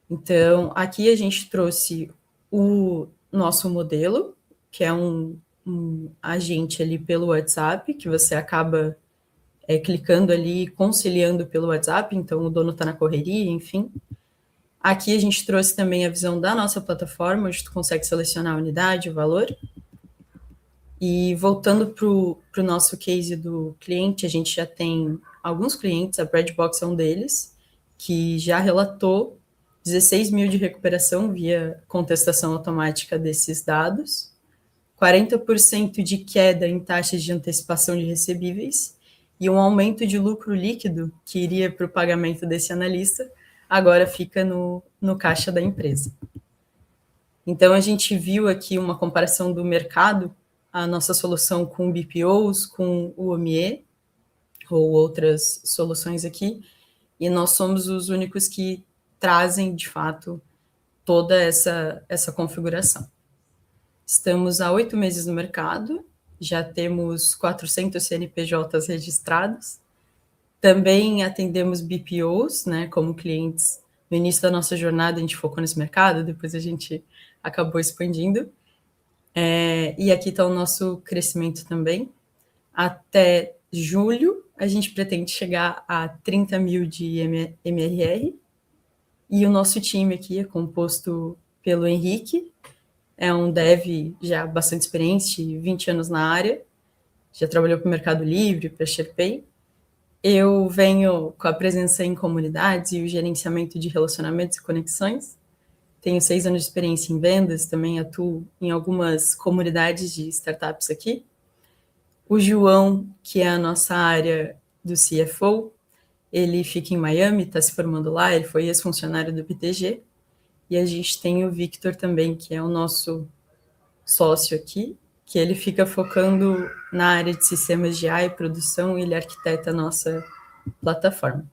Speaker 6: Então, aqui a gente trouxe o nosso modelo, que é um agente ali pelo WhatsApp, que você acaba clicando ali, conciliando pelo WhatsApp, então o dono está na correria, enfim. Aqui a gente trouxe também a visão da nossa plataforma, onde tu consegue selecionar a unidade, o valor. E voltando para o nosso case do cliente, a gente já tem alguns clientes, a Breadbox é um deles, que já relatou 16 mil de recuperação via contestação automática desses dados, 40% de queda em taxas de antecipação de recebíveis e um aumento de lucro líquido que iria para o pagamento desse analista, agora fica no caixa da empresa. Então, a gente viu aqui uma comparação do mercado, a nossa solução com BPOs, com o OMIE, ou outras soluções aqui, e nós somos os únicos que trazem, de fato, toda essa configuração. Estamos há 8 meses no mercado, já temos 400 CNPJs registrados, também atendemos BPOs, né, como clientes. No início da nossa jornada, a gente focou nesse mercado, depois a gente acabou expandindo. E aqui está o nosso crescimento também. Até julho, a gente pretende chegar a 30 mil de MRR, e o nosso time aqui é composto pelo Henrique, é um dev já bastante experiente, 20 anos na área, já trabalhou para o Mercado Livre, para a SharePay. Eu venho com a presença em comunidades e o gerenciamento de relacionamentos e conexões. Tenho 6 anos de experiência em vendas, também atuo em algumas comunidades de startups aqui. O João, que é a nossa área do CFO, ele fica em Miami, está se formando lá, ele foi ex-funcionário do BTG. E a gente tem o Victor também, que é o nosso sócio aqui, que ele fica focando na área de sistemas de AI e produção, e ele arquiteta a nossa plataforma.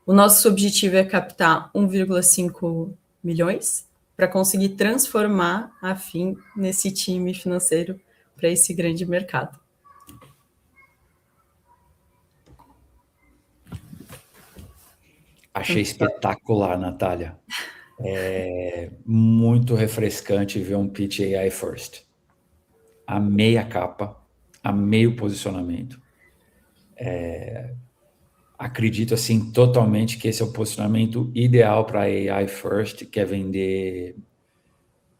Speaker 6: O nosso objetivo é captar 1,5 milhões para conseguir transformar a FIM nesse time financeiro para esse grande mercado.
Speaker 1: Achei espetacular, Natália. É muito refrescante ver um pitch AI first. Amei a capa, amei o posicionamento. Acredito assim totalmente que esse é o posicionamento ideal para AI first, que é vender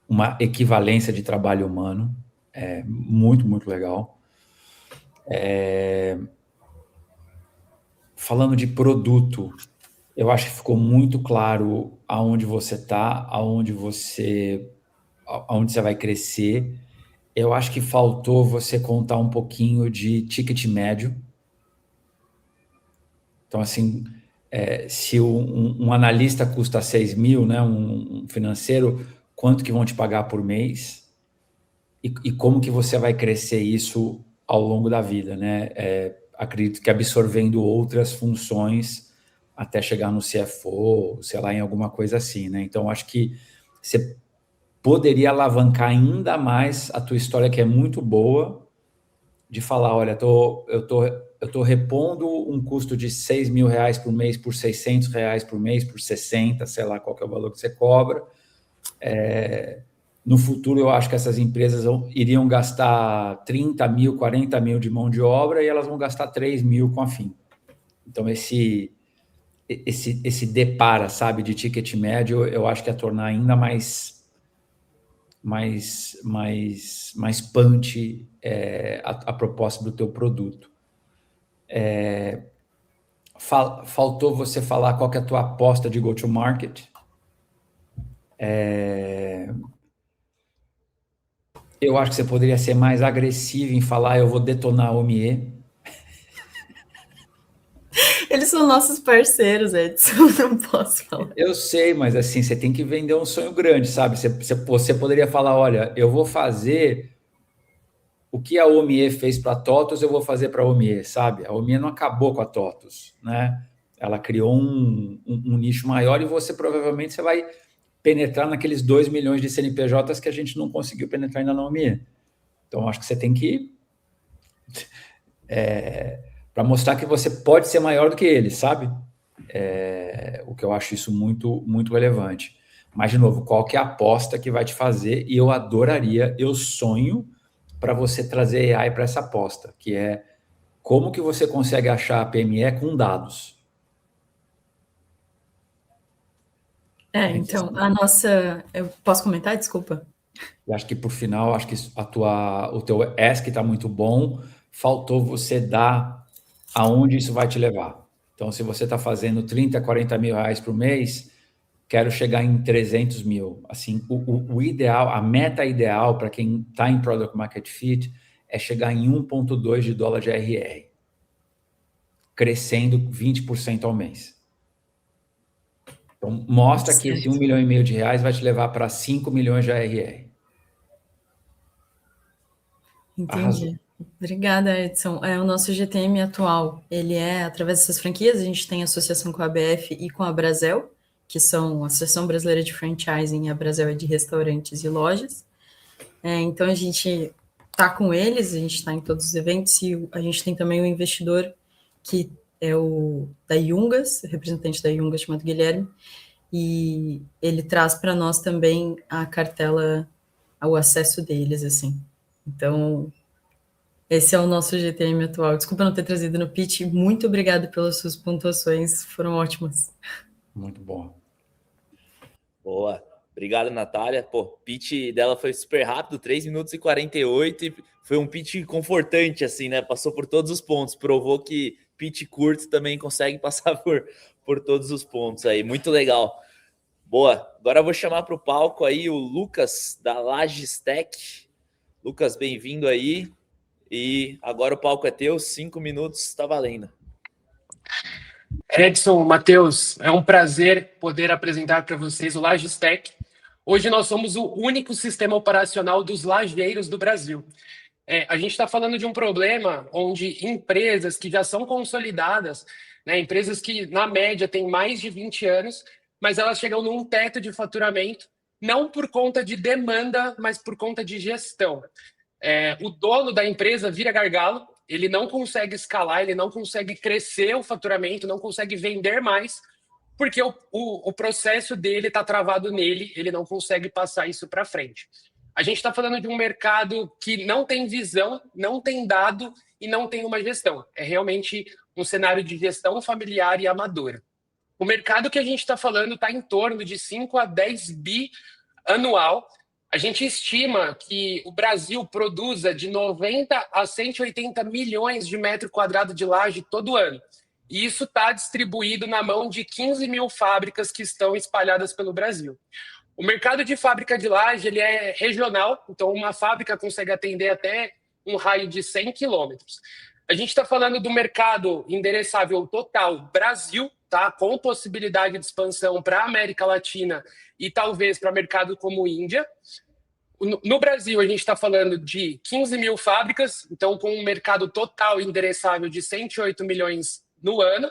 Speaker 1: uma equivalência de trabalho humano. É muito, muito legal. Falando de produto, eu acho que ficou muito claro aonde você está, aonde você vai crescer. Eu acho que faltou você contar um pouquinho de ticket médio. Então, assim, se um analista custa 6 mil, né, um financeiro, quanto que vão te pagar por mês? E como que você vai crescer isso ao longo da vida, né? Acredito que absorvendo outras funções até chegar no CFO, sei lá, em alguma coisa assim, né? Então, acho que você poderia alavancar ainda mais a tua história, que é muito boa, de falar, olha, eu tô repondo um custo de R$6.000 por mês por R$600 por mês, por 60, sei lá qual que é o valor que você cobra. No futuro, eu acho que essas empresas iriam gastar 30 mil, 40 mil de mão de obra e elas vão gastar 3 mil com a FIM. Então, esse depara, sabe, de ticket médio, eu acho que é tornar ainda mais punch a proposta do teu produto. Faltou você falar qual que é a tua aposta de go-to-market. Eu acho que você poderia ser mais agressivo em falar, eu vou detonar a OMIE.
Speaker 6: Eles são nossos parceiros, Edson, não posso falar.
Speaker 1: Eu sei, mas assim, você tem que vender um sonho grande, sabe? Você poderia falar, olha, eu vou fazer o que a OMIE fez para a TOTUS, eu vou fazer para a OMIE, sabe? A OMIE não acabou com a TOTUS, né? Ela criou um nicho maior e você provavelmente vai penetrar naqueles 2 milhões de CNPJs que a gente não conseguiu penetrar ainda na OMIE. Então, acho que você tem que... para mostrar que você pode ser maior do que eles, sabe? O que eu acho isso muito, muito relevante. Mas, de novo, qual que é a aposta que vai te fazer? E eu adoraria, eu sonho para você trazer AI para essa aposta, que é como que você consegue achar a PME com dados.
Speaker 6: Então, a nossa... Eu posso comentar? Desculpa.
Speaker 1: Eu acho que, por final, acho que o teu ESC está muito bom, faltou você dar aonde isso vai te levar. Então, se você está fazendo 30, 40 mil reais por mês, quero chegar em 300 mil. Assim, o ideal, a meta ideal para quem está em Product Market Fit é chegar em 1,2 de dólar de ARR, crescendo 20% ao mês. Então, mostra que esse 1,5 milhão de reais vai te levar para 5 milhões de ARR.
Speaker 6: Entendi.
Speaker 1: Arrasou.
Speaker 6: Obrigada, Edson. O nosso GTM atual, ele é através dessas franquias, a gente tem associação com a ABF e com a Brasel, que são a Associação Brasileira de Franchising, e a Brasel é de restaurantes e lojas. Então, a gente está com eles, a gente está em todos os eventos, e a gente tem também um investidor que é o da Yungas, representante da Yungas, chamado Guilherme, e ele traz para nós também a cartela, o acesso deles, assim. Então, esse é o nosso GTM atual. Desculpa não ter trazido no pitch. Muito obrigada pelas suas pontuações, foram ótimas.
Speaker 1: Muito bom.
Speaker 2: Boa. Obrigado, Natália. Pô, o pitch dela foi super rápido, 3 minutos e 48, e foi um pitch confortante, assim, né? Passou por todos os pontos, provou que pitch curto também consegue passar por todos os pontos aí. Muito legal. Boa. Agora eu vou chamar para o palco aí o Lucas, da Lagistec. Lucas, bem-vindo aí. E agora o palco é teu, 5 minutos, está valendo.
Speaker 7: Edson, Matheus, é um prazer poder apresentar para vocês o Lagistec. Hoje nós somos o único sistema operacional dos lajeiros do Brasil. A gente está falando de um problema onde empresas que já são consolidadas, né, empresas que na média têm mais de 20 anos, mas elas chegam num teto de faturamento, não por conta de demanda, mas por conta de gestão. O dono da empresa vira gargalo, ele não consegue escalar, ele não consegue crescer o faturamento, não consegue vender mais, porque o processo dele está travado nele, ele não consegue passar isso para frente. A gente está falando de um mercado que não tem visão, não tem dado e não tem uma gestão. É realmente um cenário de gestão familiar e amadora. O mercado que a gente está falando está em torno de 5 a 10 bi anual. A gente estima que o Brasil produza de 90 a 180 milhões de metros quadrados de laje todo ano. E isso está distribuído na mão de 15 mil fábricas que estão espalhadas pelo Brasil. O mercado de fábrica de laje ele é regional, então uma fábrica consegue atender até um raio de 100 quilômetros. A gente está falando do mercado endereçável total Brasil, tá? Com possibilidade de expansão para a América Latina e talvez para mercado como Índia. No Brasil, a gente está falando de 15 mil fábricas, então com um mercado total endereçável de 108 milhões no ano.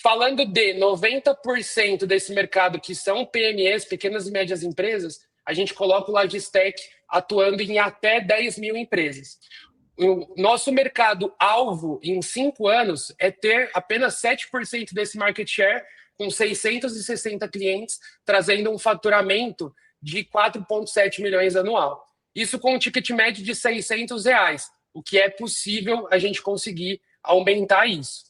Speaker 7: Falando de 90% desse mercado que são PMEs, pequenas e médias empresas, a gente coloca o Logistec atuando em até 10 mil empresas. O nosso mercado-alvo em 5 anos é ter apenas 7% desse market share, com 660 clientes, trazendo um faturamento de 4,7 milhões anual. Isso com um ticket médio de R$600, o que é possível a gente conseguir aumentar isso.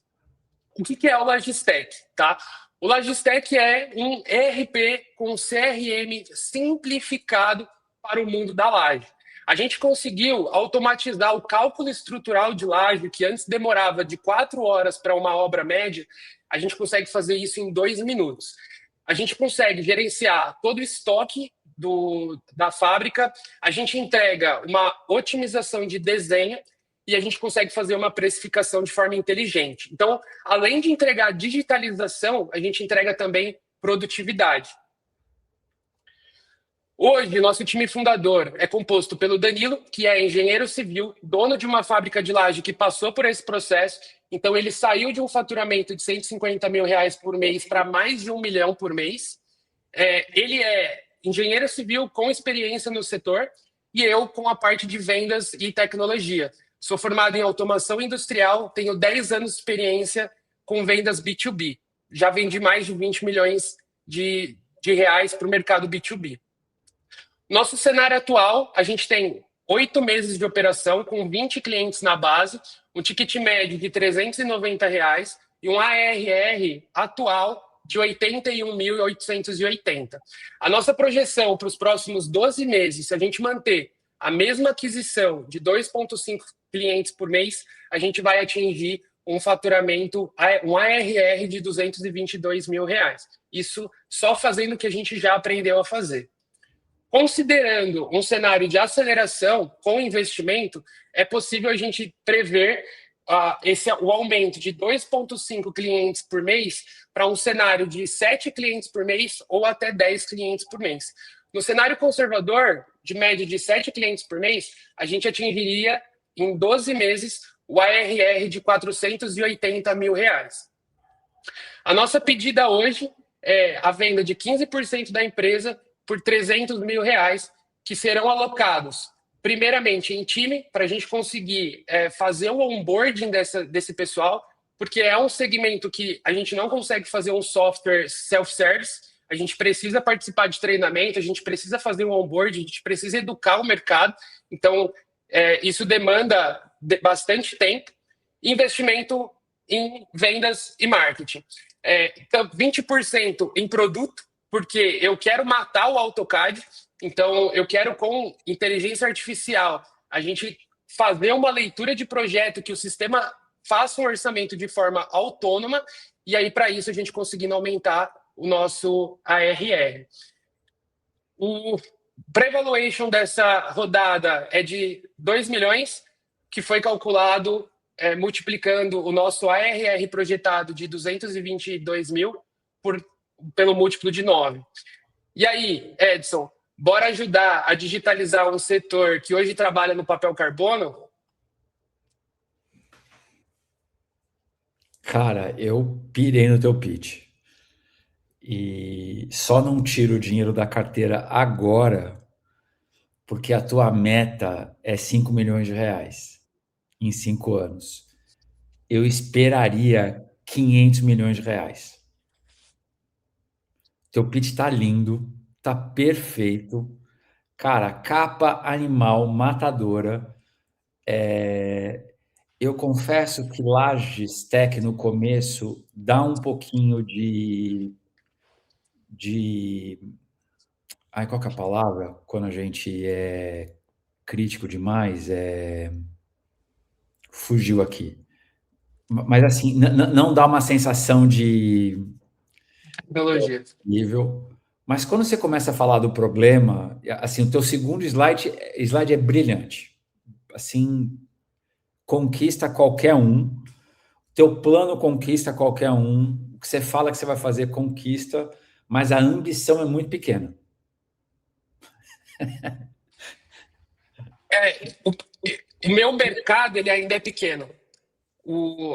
Speaker 7: O que é o Logistec? Tá? O Logistec é um ERP com CRM simplificado para o mundo da laje. A gente conseguiu automatizar o cálculo estrutural de laje, que antes demorava de 4 horas para uma obra média, a gente consegue fazer isso em 2 minutos. A gente consegue gerenciar todo o estoque da fábrica, a gente entrega uma otimização de desenho e a gente consegue fazer uma precificação de forma inteligente. Então, além de entregar digitalização, a gente entrega também produtividade. Hoje, nosso time fundador é composto pelo Danilo, que é engenheiro civil, dono de uma fábrica de laje que passou por esse processo. Então, ele saiu de um faturamento de R$150 mil por mês para mais de R$1 milhão por mês. Ele é engenheiro civil com experiência no setor e eu com a parte de vendas e tecnologia. Sou formado em automação industrial, tenho 10 anos de experiência com vendas B2B. Já vendi mais de 20 milhões de reais para o mercado B2B. Nosso cenário atual, a gente tem 8 meses de operação, com 20 clientes na base, um ticket médio de R$390 e um ARR atual de 81.880. A nossa projeção para os próximos 12 meses, se a gente manter a mesma aquisição de 2,5 clientes por mês, a gente vai atingir um faturamento, um ARR de R$222 mil. Isso só fazendo o que a gente já aprendeu a fazer. Considerando um cenário de aceleração com investimento, é possível a gente prever o aumento de 2,5 clientes por mês para um cenário de 7 clientes por mês ou até 10 clientes por mês. No cenário conservador, de média de 7 clientes por mês, a gente atingiria, em 12 meses, o ARR de R$480 mil. A nossa pedida hoje é a venda de 15% da empresa por R$300 mil, que serão alocados, primeiramente, em time, para a gente conseguir fazer o onboarding desse pessoal, porque é um segmento que a gente não consegue fazer um software self-service, a gente precisa participar de treinamento, a gente precisa fazer um onboarding, a gente precisa educar o mercado, então isso demanda bastante tempo. Investimento em vendas e marketing. Então, 20% em produto, porque eu quero matar o AutoCAD, então eu quero, com inteligência artificial, a gente fazer uma leitura de projeto que o sistema faça um orçamento de forma autônoma, e aí, para isso, a gente conseguindo aumentar o nosso ARR. O pre-valuation dessa rodada é de 2 milhões, que foi calculado multiplicando o nosso ARR projetado de 222 mil pelo múltiplo de 9. E aí, Edson, bora ajudar a digitalizar um setor que hoje trabalha no papel carbono?
Speaker 1: Cara, eu pirei no teu pitch. E só não tiro o dinheiro da carteira agora, porque a tua meta é 5 milhões de reais em 5 anos. Eu esperaria 500 milhões de reais. Teu pitch tá lindo, tá perfeito. Cara, capa animal matadora. Eu confesso que Logistec no começo dá um pouquinho de qual que é a palavra? Quando a gente é crítico demais, fugiu aqui. Mas assim, não dá uma sensação de
Speaker 7: Tecnologia.
Speaker 1: nível. Mas quando você começa a falar do problema, assim, o teu segundo slide é brilhante. Assim, conquista qualquer um. Teu plano conquista qualquer um. O que você fala que você vai fazer conquista, mas a ambição é muito pequena.
Speaker 7: O meu mercado ele ainda é pequeno.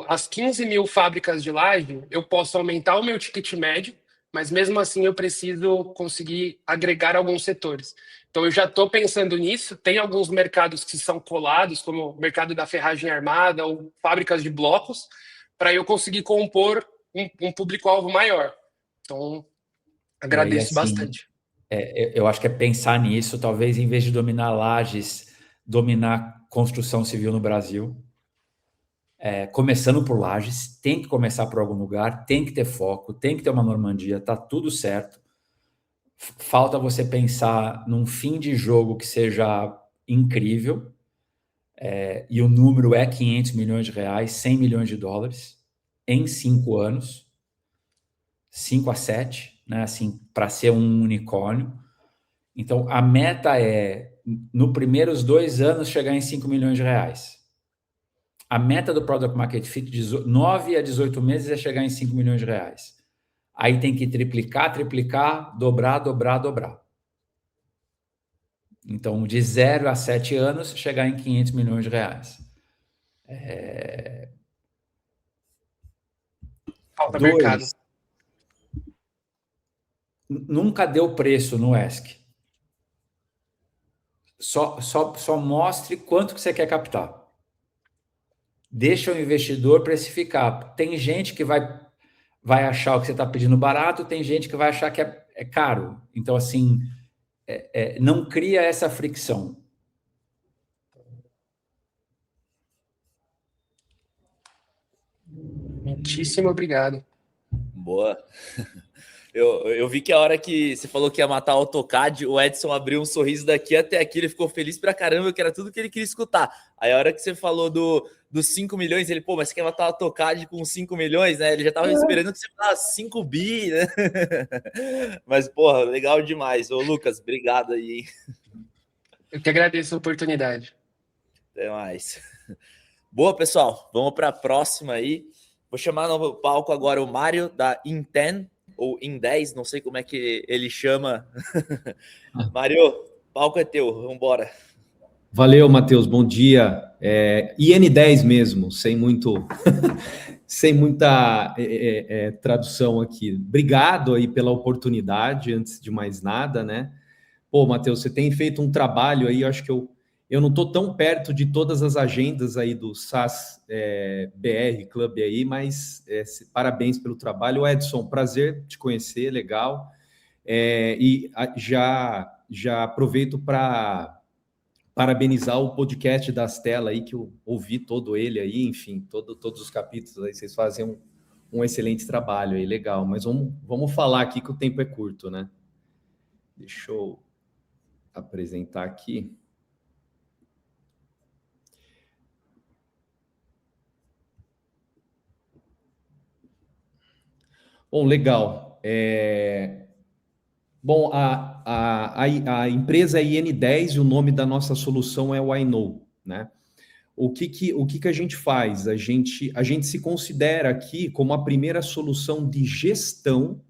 Speaker 7: As 15 mil fábricas de laje, eu posso aumentar o meu ticket médio, mas mesmo assim eu preciso conseguir agregar alguns setores. Então eu já estou pensando nisso. Tem alguns mercados que são colados, como o mercado da ferragem armada ou fábricas de blocos, para eu conseguir compor um público-alvo maior. Então, agradeço bastante.
Speaker 1: Eu acho que é pensar nisso, talvez em vez de dominar lajes, dominar construção civil no Brasil. Começando por lajes, tem que começar por algum lugar, tem que ter foco, tem que ter uma Normandia, tá tudo certo. Falta você pensar num fim de jogo que seja incrível, e o número é 500 milhões de reais, 100 milhões de dólares, em 5 anos, 5 a 7, né, assim, para ser um unicórnio. Então, a meta é, nos primeiros 2 anos, chegar em 5 milhões de reais. A meta do Product Market Fit, de 9 a 18 meses, é chegar em 5 milhões de reais. Aí tem que triplicar, dobrar. Então, de 0 a 7 anos, chegar em 500 milhões de reais.
Speaker 7: Falta mercado.
Speaker 1: Nunca deu preço no ESC. Só mostre quanto que você quer captar. Deixa o investidor precificar. Tem gente que vai achar o que você está pedindo barato, tem gente que vai achar que é caro. Então, assim, não cria essa fricção.
Speaker 7: Muitíssimo obrigado.
Speaker 2: Boa. Eu vi que a hora que você falou que ia matar o AutoCAD, o Edson abriu um sorriso daqui até aqui, ele ficou feliz pra caramba, que era tudo que ele queria escutar. Aí a hora que você falou dos 5 milhões, ele, mas você quer matar o AutoCAD com 5 milhões, né? Ele já tava esperando que você falasse 5 bi, né? Mas, porra, legal demais. Ô, Lucas, obrigado aí.
Speaker 7: Eu que agradeço a oportunidade.
Speaker 2: Até mais. Boa, pessoal. Vamos para a próxima aí. Vou chamar no palco agora o Mário, da In10, ou In10, não sei como é que ele chama. Mário, palco é teu, vamos embora.
Speaker 8: Valeu, Matheus, bom dia. IN10 mesmo, sem muita tradução aqui. Obrigado aí pela oportunidade, antes de mais nada, né? Pô, Matheus, você tem feito um trabalho aí, eu acho que eu não estou tão perto de todas as agendas aí do SaaS BR Club aí, mas parabéns pelo trabalho. Edson, prazer te conhecer, legal. Já aproveito para parabenizar o podcast da Astela aí, que eu ouvi todo ele aí, enfim, todos os capítulos aí, vocês fazem um excelente trabalho aí, legal. Mas vamos falar aqui que o tempo é curto, né? Deixa eu apresentar aqui. Bom, legal. Bom, a empresa é IN10 e o nome da nossa solução é o iKnow, né? O que a gente faz? A gente se considera aqui como a primeira solução de gestão,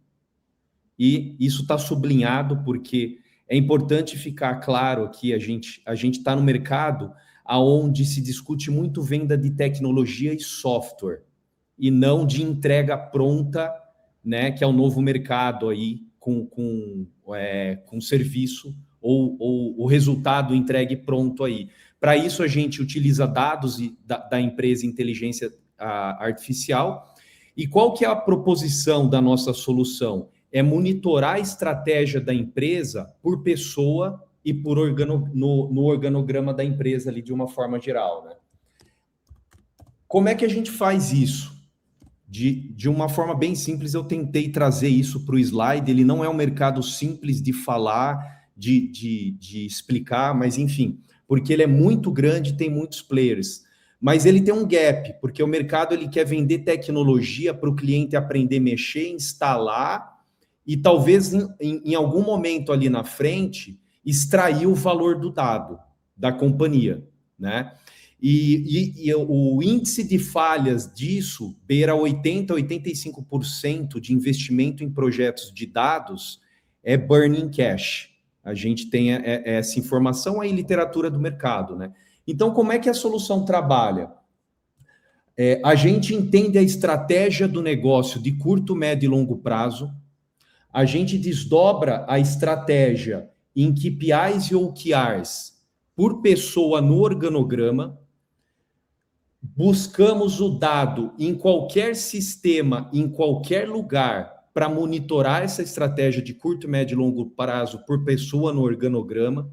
Speaker 8: e isso está sublinhado porque é importante ficar claro que a gente está no mercado onde se discute muito venda de tecnologia e software, e não de entrega pronta, né, que é o novo mercado aí com serviço ou o resultado entregue pronto aí. Para isso, a gente utiliza dados da empresa inteligência artificial. E qual que é a proposição da nossa solução? É monitorar a estratégia da empresa por pessoa e por no organograma da empresa ali de uma forma geral, né? Como é que a gente faz isso? De uma forma bem simples, eu tentei trazer isso para o slide. Ele não é um mercado simples de falar, de explicar, mas enfim, porque ele é muito grande, tem muitos players. Mas ele tem um gap, porque o mercado ele quer vender tecnologia para o cliente aprender a mexer, instalar, e talvez em algum momento ali na frente, extrair o valor do dado da companhia, né? E o índice de falhas disso beira 80% a 85% de investimento em projetos de dados é burning cash. A gente tem essa informação aí, literatura do mercado, né? Então, como é que a solução trabalha? A gente entende a estratégia do negócio de curto, médio e longo prazo. a gente desdobra a estratégia em KPIs e OKRs por pessoa no organograma, buscamos o dado em qualquer sistema, em qualquer lugar, para monitorar essa estratégia de curto, médio e longo prazo por pessoa no organograma.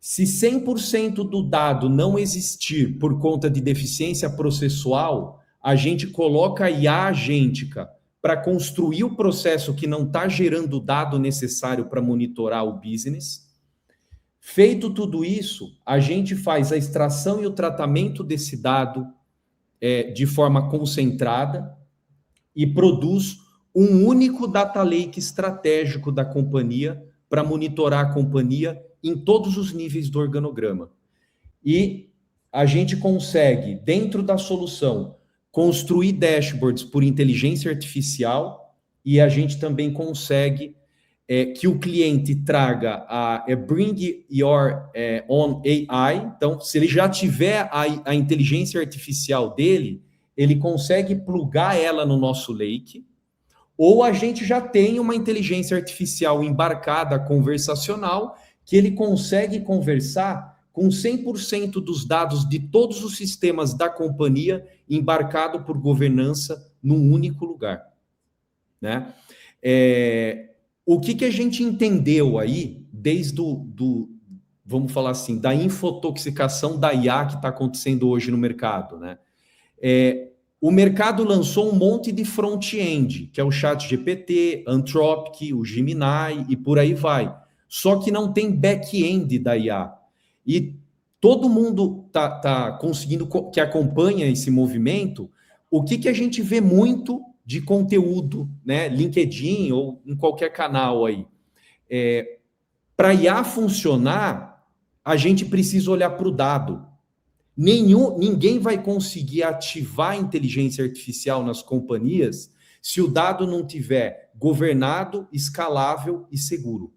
Speaker 8: Se 100% do dado não existir por conta de deficiência processual, a gente coloca a IA agêntica para construir o processo que não está gerando o dado necessário para monitorar o business. Feito tudo isso, a gente faz a extração e o tratamento desse dado de forma concentrada e produz um único data lake estratégico da companhia para monitorar a companhia em todos os níveis do organograma. E a gente consegue, dentro da solução, construir dashboards por inteligência artificial e a gente também consegue que o cliente traga a Bring Your Own AI. Então, se ele já tiver a inteligência artificial dele, ele consegue plugar ela no nosso lake, ou a gente já tem uma inteligência artificial embarcada, conversacional, que ele consegue conversar com 100% dos dados de todos os sistemas da companhia embarcado por governança num único lugar, né? O que a gente entendeu aí, desde vamos falar assim, da infotoxicação da IA que está acontecendo hoje no mercado, né? O mercado lançou um monte de front-end, que é o ChatGPT, Anthropic, o Gemini e por aí vai. Só que não tem back-end da IA. E todo mundo tá conseguindo, que acompanha esse movimento, o que a gente vê muito de conteúdo, né, LinkedIn ou em qualquer canal aí. Para IA funcionar, a gente precisa olhar para o dado. Ninguém vai conseguir ativar a inteligência artificial nas companhias se o dado não tiver governado, escalável e seguro.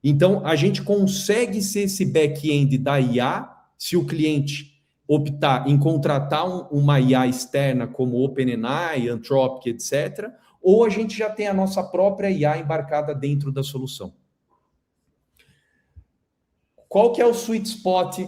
Speaker 8: Então, a gente consegue ser esse back-end da IA se o cliente optar em contratar uma IA externa como OpenAI, Anthropic, etc., ou a gente já tem a nossa própria IA embarcada dentro da solução. Qual que é o sweet spot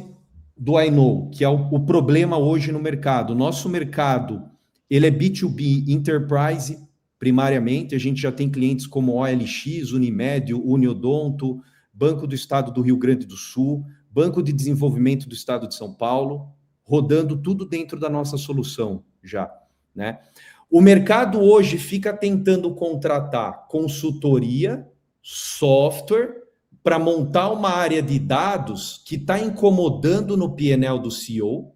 Speaker 8: do I Know, que é o problema hoje no mercado? Nosso mercado, ele é B2B Enterprise, primariamente. A gente já tem clientes como OLX, Unimed, Uniodonto, Banco do Estado do Rio Grande do Sul, Banco de Desenvolvimento do Estado de São Paulo, rodando tudo dentro da nossa solução já, né? O mercado hoje fica tentando contratar consultoria, software, para montar uma área de dados que está incomodando no P&L do CEO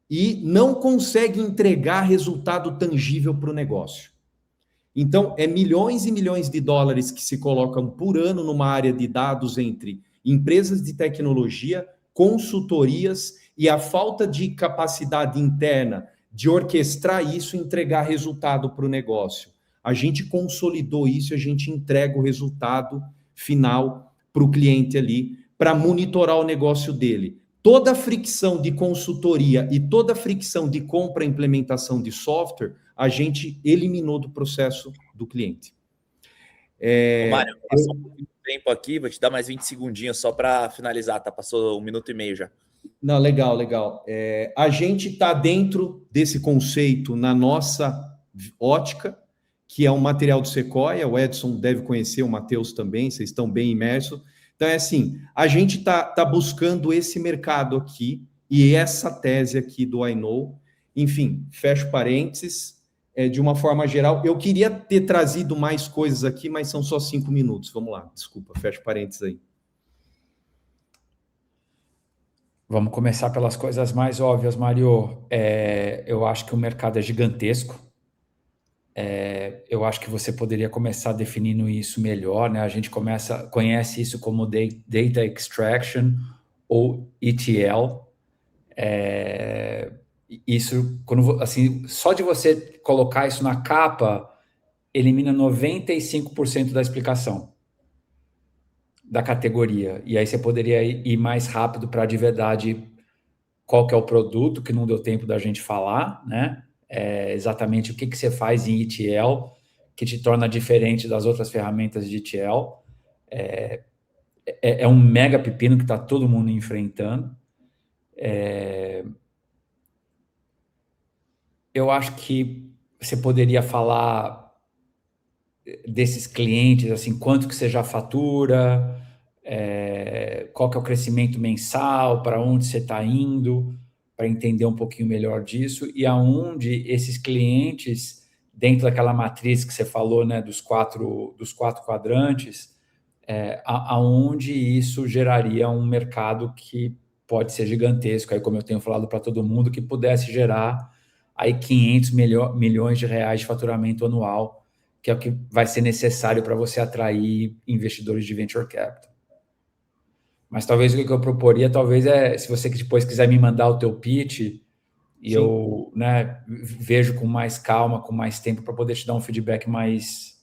Speaker 8: e não consegue entregar resultado tangível para o negócio. Então, milhões e milhões de dólares que se colocam por ano numa área de dados entre empresas de tecnologia, consultorias e a falta de capacidade interna de orquestrar isso e entregar resultado para o negócio. A gente consolidou isso e a gente entrega o resultado final para o cliente ali, para monitorar o negócio dele. Toda a fricção de consultoria e toda a fricção de compra e implementação de software, a gente eliminou do processo do cliente.
Speaker 2: Mário, passou um pouquinho de tempo aqui, vou te dar mais 20 segundinhos só para finalizar, tá? Passou 1 minuto e meio já.
Speaker 8: Não, legal. A gente está dentro desse conceito na nossa ótica, que é um material do Sequoia, o Edson deve conhecer, o Matheus também, vocês estão bem imersos. Então, assim, a gente está buscando esse mercado aqui e essa tese aqui do I Know. Enfim, fecho parênteses, de uma forma geral. Eu queria ter trazido mais coisas aqui, mas são só 5 minutos. Vamos lá, desculpa, fecho parênteses aí.
Speaker 1: Vamos começar pelas coisas mais óbvias, Mário. Eu acho que o mercado é gigantesco. Eu acho que você poderia começar definindo isso melhor, né? A gente conhece isso como Data Extraction ou ETL. Isso, assim, só de você colocar isso na capa, elimina 95% da explicação da categoria. E aí você poderia ir mais rápido para de verdade qual que é o produto, que não deu tempo da gente falar, né? Exatamente o que você faz em ETL, que te torna diferente das outras ferramentas de ETL. É um mega pepino que está todo mundo enfrentando. Eu acho que você poderia falar desses clientes, assim, quanto que você já fatura, qual que é o crescimento mensal, para onde você está indo, para entender um pouquinho melhor disso, e aonde esses clientes, dentro daquela matriz que você falou, né, dos quatro quadrantes, aonde isso geraria um mercado que pode ser gigantesco, aí como eu tenho falado para todo mundo, que pudesse gerar aí 500 milhões de reais de faturamento anual, que é o que vai ser necessário para você atrair investidores de venture capital. Mas talvez o que eu proporia, se você depois quiser me mandar o teu pitch, e eu, né, vejo com mais calma, com mais tempo, para poder te dar um feedback mais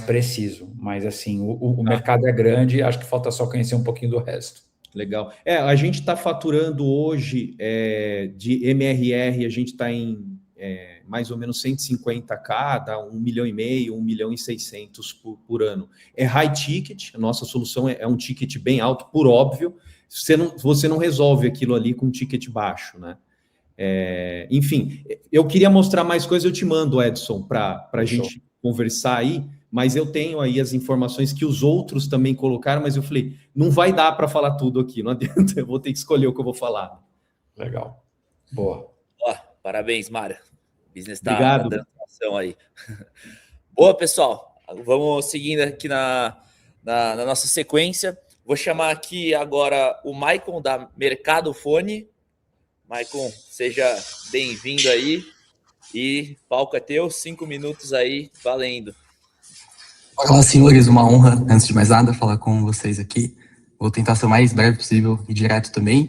Speaker 1: preciso. Mas, assim, o mercado é grande, acho que falta só conhecer um pouquinho do resto.
Speaker 8: Legal. A gente está faturando hoje de MRR, a gente está em mais ou menos 150K, dá 1,5 milhão, 1,6 milhões por ano. É high ticket, a nossa solução é um ticket bem alto, por óbvio, você não resolve aquilo ali com um ticket baixo, né? Enfim, eu queria mostrar mais coisas, eu te mando, Edson, para a gente conversar aí, mas eu tenho aí as informações que os outros também colocaram, mas eu falei, não vai dar para falar tudo aqui, não adianta, eu vou ter que escolher o que eu vou falar.
Speaker 1: Legal. Boa.
Speaker 2: Parabéns, Mário. O business está dando ação aí. Boa, pessoal. Vamos seguindo aqui na nossa sequência. Vou chamar aqui agora o Maicon da Mercado Fone. Maicon, seja bem-vindo aí. E palco é teu, 5 minutos aí, valendo.
Speaker 9: Olá, senhores, uma honra, antes de mais nada, falar com vocês aqui. Vou tentar ser o mais breve possível e direto também.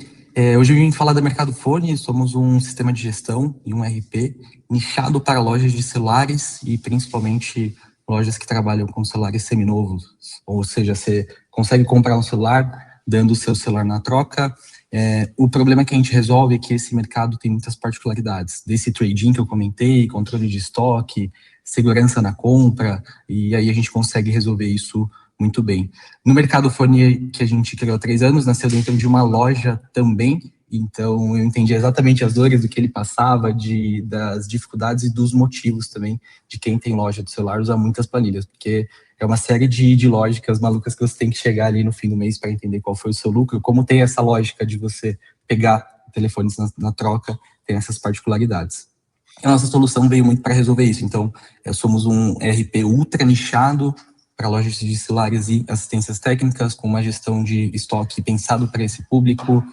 Speaker 9: Hoje eu vim falar da Mercado Fone, somos um sistema de gestão e um RP nichado para lojas de celulares e principalmente lojas que trabalham com celulares seminovos. Ou seja, você consegue comprar um celular dando o seu celular na troca. O problema que a gente resolve é que esse mercado tem muitas particularidades. Desse trade-in que eu comentei, controle de estoque, segurança na compra, e aí a gente consegue resolver isso muito bem. No Mercado Fone, que a gente criou há 3 anos, nasceu dentro de uma loja também, então eu entendi exatamente as dores do que ele passava, das dificuldades e dos motivos também de quem tem loja de celular usar muitas planilhas, porque é uma série de lógicas malucas que você tem que chegar ali no fim do mês para entender qual foi o seu lucro, como tem essa lógica de você pegar telefones na troca, tem essas particularidades. A nossa solução veio muito para resolver isso, então somos um RP ultra nichado para lojas de celulares e assistências técnicas, com uma gestão de estoque pensado para esse público,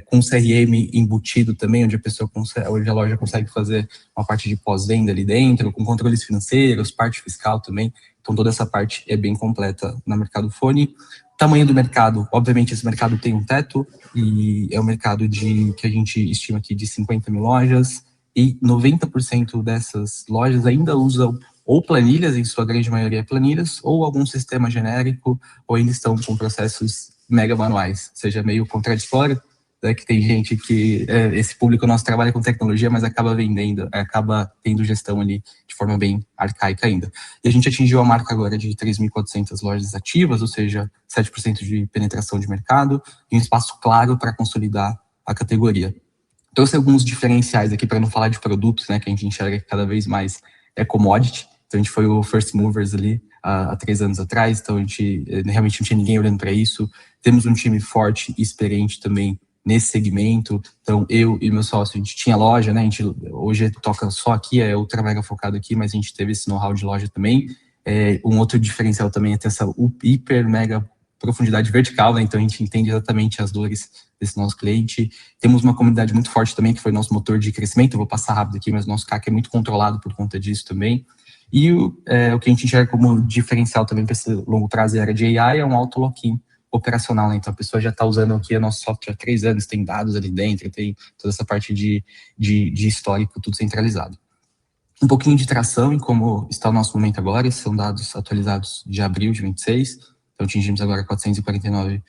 Speaker 9: com CRM embutido também, onde a loja consegue fazer uma parte de pós-venda ali dentro, com controles financeiros, parte fiscal também. Então toda essa parte é bem completa na Mercado Fone. Tamanho do mercado, obviamente esse mercado tem um teto, e é um mercado que a gente estima aqui de 50 mil lojas, e 90% dessas lojas ainda usam ou planilhas, em sua grande maioria planilhas, ou algum sistema genérico, ou ainda estão com processos mega manuais, seja meio contraditório, né, que tem gente que, esse público nosso trabalha com tecnologia, mas acaba tendo gestão ali de forma bem arcaica ainda. E a gente atingiu a marca agora de 3.400 lojas ativas, ou seja, 7% de penetração de mercado, e um espaço claro para consolidar a categoria. Trouxe alguns diferenciais aqui, para não falar de produtos, né, que a gente enxerga que cada vez mais é commodity. Então a gente foi o first movers ali há 3 anos atrás, então a gente realmente não tinha ninguém olhando para isso. Temos um time forte e experiente também nesse segmento. Então eu e meu sócio, a gente tinha loja, né? A gente hoje toca só aqui, é ultra mega focado aqui, mas a gente teve esse know-how de loja também. Um outro diferencial também é ter essa hiper mega profundidade vertical, né? Então a gente entende exatamente as dores desse nosso cliente. Temos uma comunidade muito forte também, que foi nosso motor de crescimento. Eu vou passar rápido aqui, mas o nosso CAC é muito controlado por conta disso também. E o que a gente enxerga como diferencial também para esse longo prazo e área de AI é um auto lock-in operacional, né? Então a pessoa já está usando aqui o nosso software há 3 anos, tem dados ali dentro, tem toda essa parte de histórico, tudo centralizado. Um pouquinho de tração em como está o nosso momento agora, esses são dados atualizados de abril de 26, então atingimos agora 449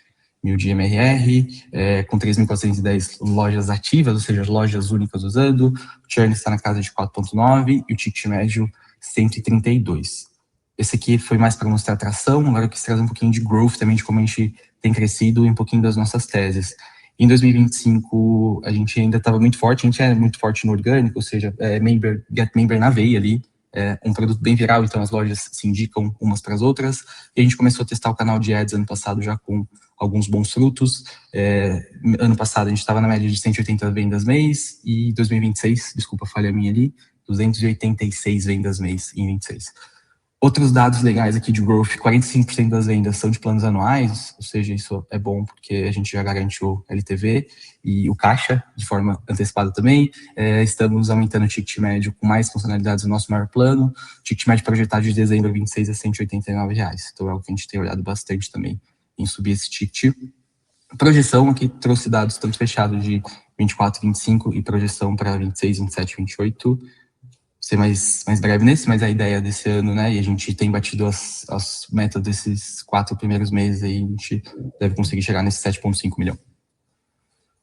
Speaker 9: mil de MRR, com 3.410 lojas ativas, ou seja, lojas únicas usando. O churn está na casa de 4,9 e o ticket médio 132. Esse aqui foi mais para mostrar atração, agora eu quis trazer um pouquinho de growth também, de como a gente tem crescido e um pouquinho das nossas teses. Em 2025, a gente ainda estava muito forte, a gente é muito forte no orgânico, ou seja, get member na veia ali, um produto bem viral, então as lojas se indicam umas para as outras, e a gente começou a testar o canal de ads ano passado já com alguns bons frutos. Ano passado a gente estava na média de 180 vendas mês, e 2026, desculpa a falha minha ali, 286 vendas mês em 26. Outros dados legais aqui de growth, 45% das vendas são de planos anuais, ou seja, isso é bom porque a gente já garante o LTV e o caixa de forma antecipada também. Estamos aumentando o ticket médio com mais funcionalidades no nosso maior plano. O ticket médio projetado de dezembro a 26 é R$189. Então é algo que a gente tem olhado bastante também em subir esse ticket. Projeção aqui trouxe dados tanto fechados de 24, 25 e projeção para 26, 27, 28. Ser mais breve nesse, mas a ideia desse ano, né, e a gente tem batido as metas desses 4 primeiros meses aí, a gente deve conseguir chegar nesse 7,5 milhão.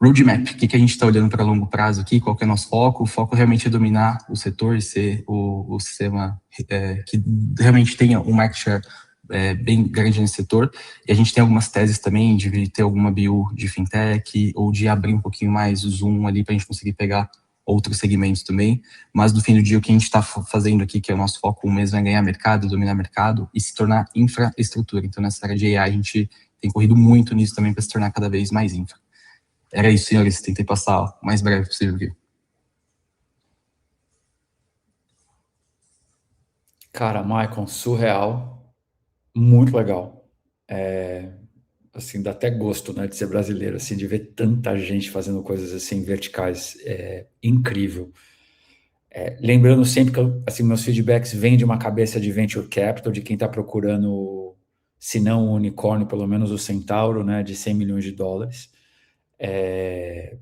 Speaker 9: Roadmap, o que a gente está olhando para longo prazo aqui, qual que é o nosso foco? O foco realmente é dominar o setor e ser o sistema que realmente tenha um market share bem grande nesse setor, e a gente tem algumas teses também de ter alguma BU de fintech, ou de abrir um pouquinho mais o zoom ali para a gente conseguir pegar outros segmentos também, mas no fim do dia o que a gente está fazendo aqui, que é o nosso foco mesmo, é ganhar mercado, dominar mercado e se tornar infraestrutura. Então nessa área de AI a gente tem corrido muito nisso também para se tornar cada vez mais infra. Era isso, senhores, tentei passar o mais breve possível aqui.
Speaker 1: Cara, Maicon, surreal, muito legal. Assim, dá até gosto, né, de ser brasileiro, assim, de ver tanta gente fazendo coisas assim verticais, incrível. Lembrando sempre que assim, meus feedbacks vêm de uma cabeça de venture capital, de quem está procurando, se não um unicórnio, pelo menos o Centauro, né, de 100 milhões de dólares.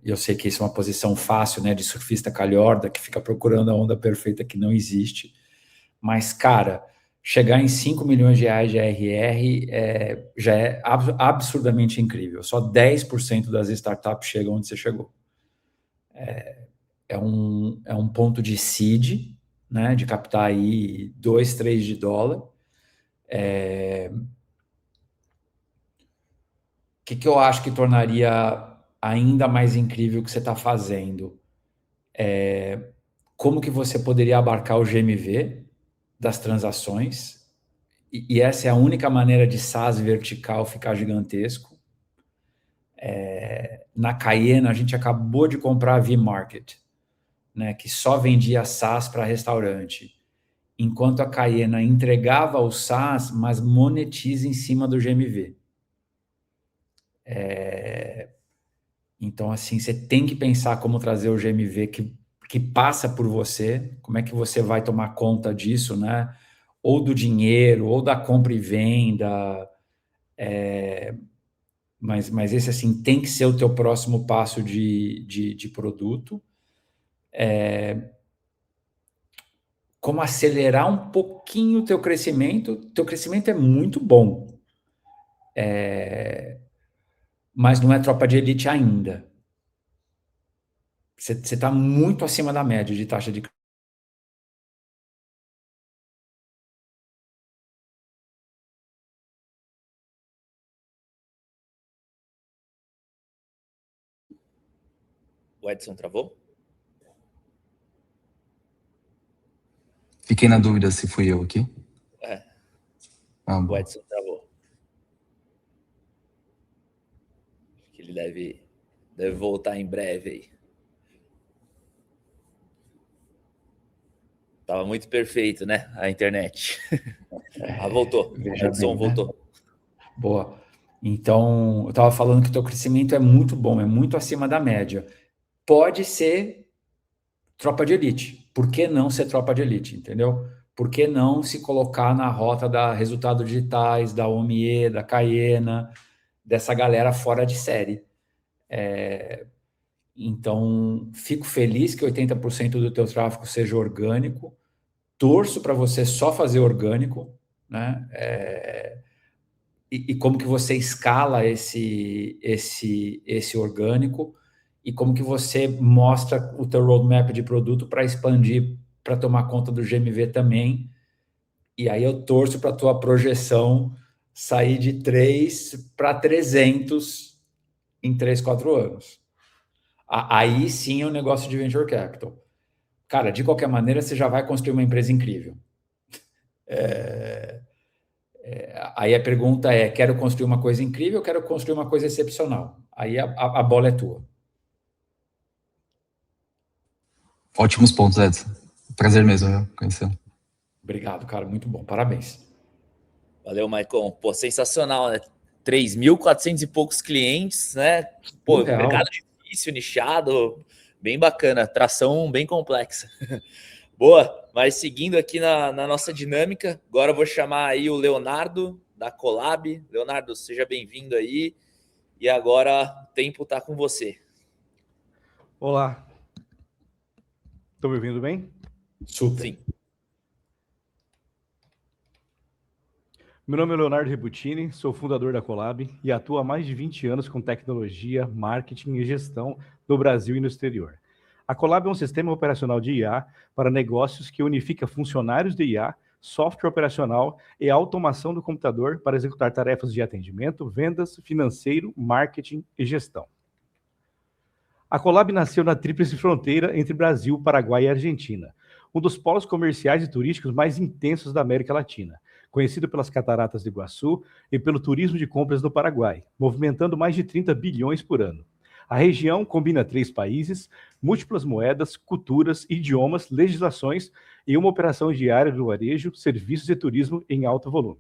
Speaker 1: Eu sei que isso é uma posição fácil, né, de surfista calhorda, que fica procurando a onda perfeita que não existe. Mas, cara, chegar em 5 milhões de reais de ARR já é absurdamente incrível. Só 10% das startups chegam onde você chegou. É um ponto de seed, né, de captar aí 2, 3 de dólar. O que eu acho que tornaria ainda mais incrível o que você está fazendo? Como que você poderia abarcar o GMV das transações? E essa é a única maneira de SaaS vertical ficar gigantesco. Na Cayena, a gente acabou de comprar a V-Market, né, que só vendia SaaS para restaurante, enquanto a Cayena entregava o SaaS, mas monetiza em cima do GMV. Então, assim, você tem que pensar como trazer o GMV que passa por você, como é que você vai tomar conta disso, né? Ou do dinheiro, ou da compra e venda, mas esse, assim, tem que ser o teu próximo passo de produto. Como acelerar um pouquinho o teu crescimento é muito bom, mas não é tropa de elite ainda. Você está muito acima da média de taxa de
Speaker 2: O Edson travou?
Speaker 9: Fiquei na dúvida se fui eu aqui.
Speaker 2: O Edson travou. Acho que ele deve voltar em breve aí. Tava muito perfeito, né? A internet. Voltou. Edson
Speaker 1: bem,
Speaker 2: voltou.
Speaker 1: Né? Boa. Então, eu estava falando que o teu crescimento é muito bom, é muito acima da média. Pode ser tropa de elite. Por que não ser tropa de elite, entendeu? Por que não se colocar na rota da Resultados Digitais, da OMIE, da Cayena, dessa galera fora de série? Então, fico feliz que 80% do teu tráfego seja orgânico. Torço para você só fazer orgânico, né? e como que você escala esse orgânico e como que você mostra o teu roadmap de produto para expandir, para tomar conta do GMV também. E aí eu torço para a tua projeção sair de 3 para 300 em 3, 4 anos. Aí sim é um negócio de venture capital. Cara, de qualquer maneira, você já vai construir uma empresa incrível. Aí a pergunta é, quero construir uma coisa incrível ou quero construir uma coisa excepcional? Aí a bola é tua.
Speaker 9: Ótimos pontos, Edson. Prazer mesmo, viu? Conhecendo.
Speaker 1: Obrigado, cara. Muito bom. Parabéns.
Speaker 2: Valeu, Maicon. Pô, sensacional, né? 3.400 e poucos clientes, né? Pô, mercado difícil, nichado, bem bacana. Tração bem complexa. Boa, mas seguindo aqui na nossa dinâmica, agora eu vou chamar aí o Leonardo, da Colab. Leonardo, seja bem-vindo aí. E agora o tempo está com você.
Speaker 10: Olá. Estão me ouvindo bem?
Speaker 1: Super.
Speaker 2: Sim.
Speaker 10: Meu nome é Leonardo Rebutini, sou fundador da Colab e atuo há mais de 20 anos com tecnologia, marketing e gestão no Brasil e no exterior. A Colab é um sistema operacional de IA para negócios que unifica funcionários de IA, software operacional e automação do computador para executar tarefas de atendimento, vendas, financeiro, marketing e gestão. A Colab nasceu na tríplice fronteira entre Brasil, Paraguai e Argentina, um dos polos comerciais e turísticos mais intensos da América Latina, conhecido pelas Cataratas do Iguaçu e pelo turismo de compras no Paraguai, movimentando mais de 30 bilhões por ano. A região combina 3 países, múltiplas moedas, culturas, idiomas, legislações e uma operação diária do varejo, serviços e turismo em alto volume.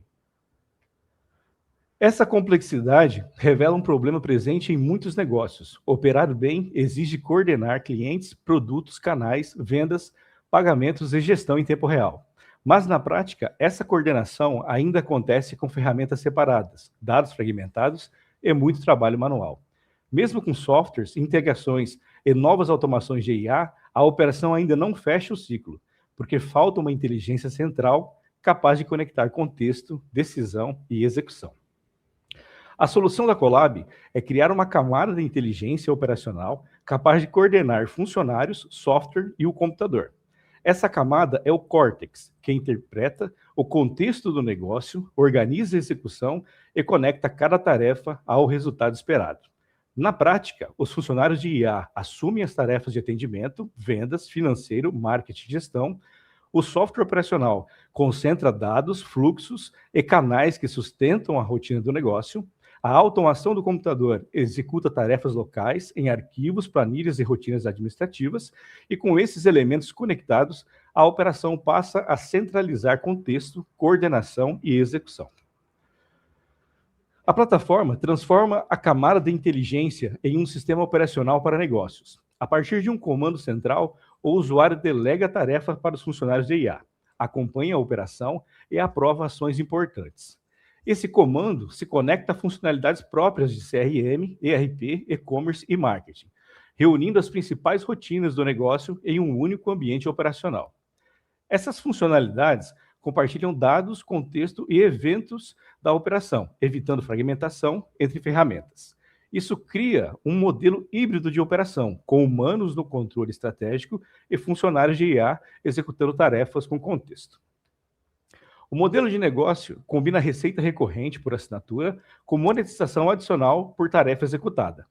Speaker 10: Essa complexidade revela um problema presente em muitos negócios. Operar bem exige coordenar clientes, produtos, canais, vendas, pagamentos e gestão em tempo real. Mas, na prática, essa coordenação ainda acontece com ferramentas separadas, dados fragmentados e muito trabalho manual. Mesmo com softwares, integrações e novas automações de IA, a operação ainda não fecha o ciclo, porque falta uma inteligência central capaz de conectar contexto, decisão e execução. A solução da Colab é criar uma camada de inteligência operacional capaz de coordenar funcionários, software e o computador. Essa camada é o Cortex, que interpreta o contexto do negócio, organiza a execução e conecta cada tarefa ao resultado esperado. Na prática, os funcionários de IA assumem as tarefas de atendimento, vendas, financeiro, marketing e gestão. O software operacional concentra dados, fluxos e canais que sustentam a rotina do negócio. A automação do computador executa tarefas locais em arquivos, planilhas e rotinas administrativas, e com esses elementos conectados, a operação passa a centralizar contexto, coordenação e execução. A plataforma transforma a camada de inteligência em um sistema operacional para negócios. A partir de um comando central, o usuário delega a tarefa para os funcionários de IA, acompanha a operação e aprova ações importantes. Esse comando se conecta a funcionalidades próprias de CRM, ERP, e-commerce e marketing, reunindo as principais rotinas do negócio em um único ambiente operacional. Essas funcionalidades compartilham dados, contexto e eventos da operação, evitando fragmentação entre ferramentas. Isso cria um modelo híbrido de operação, com humanos no controle estratégico e funcionários de IA executando tarefas com contexto. O modelo de negócio combina receita recorrente por assinatura com monetização adicional por tarefa executada.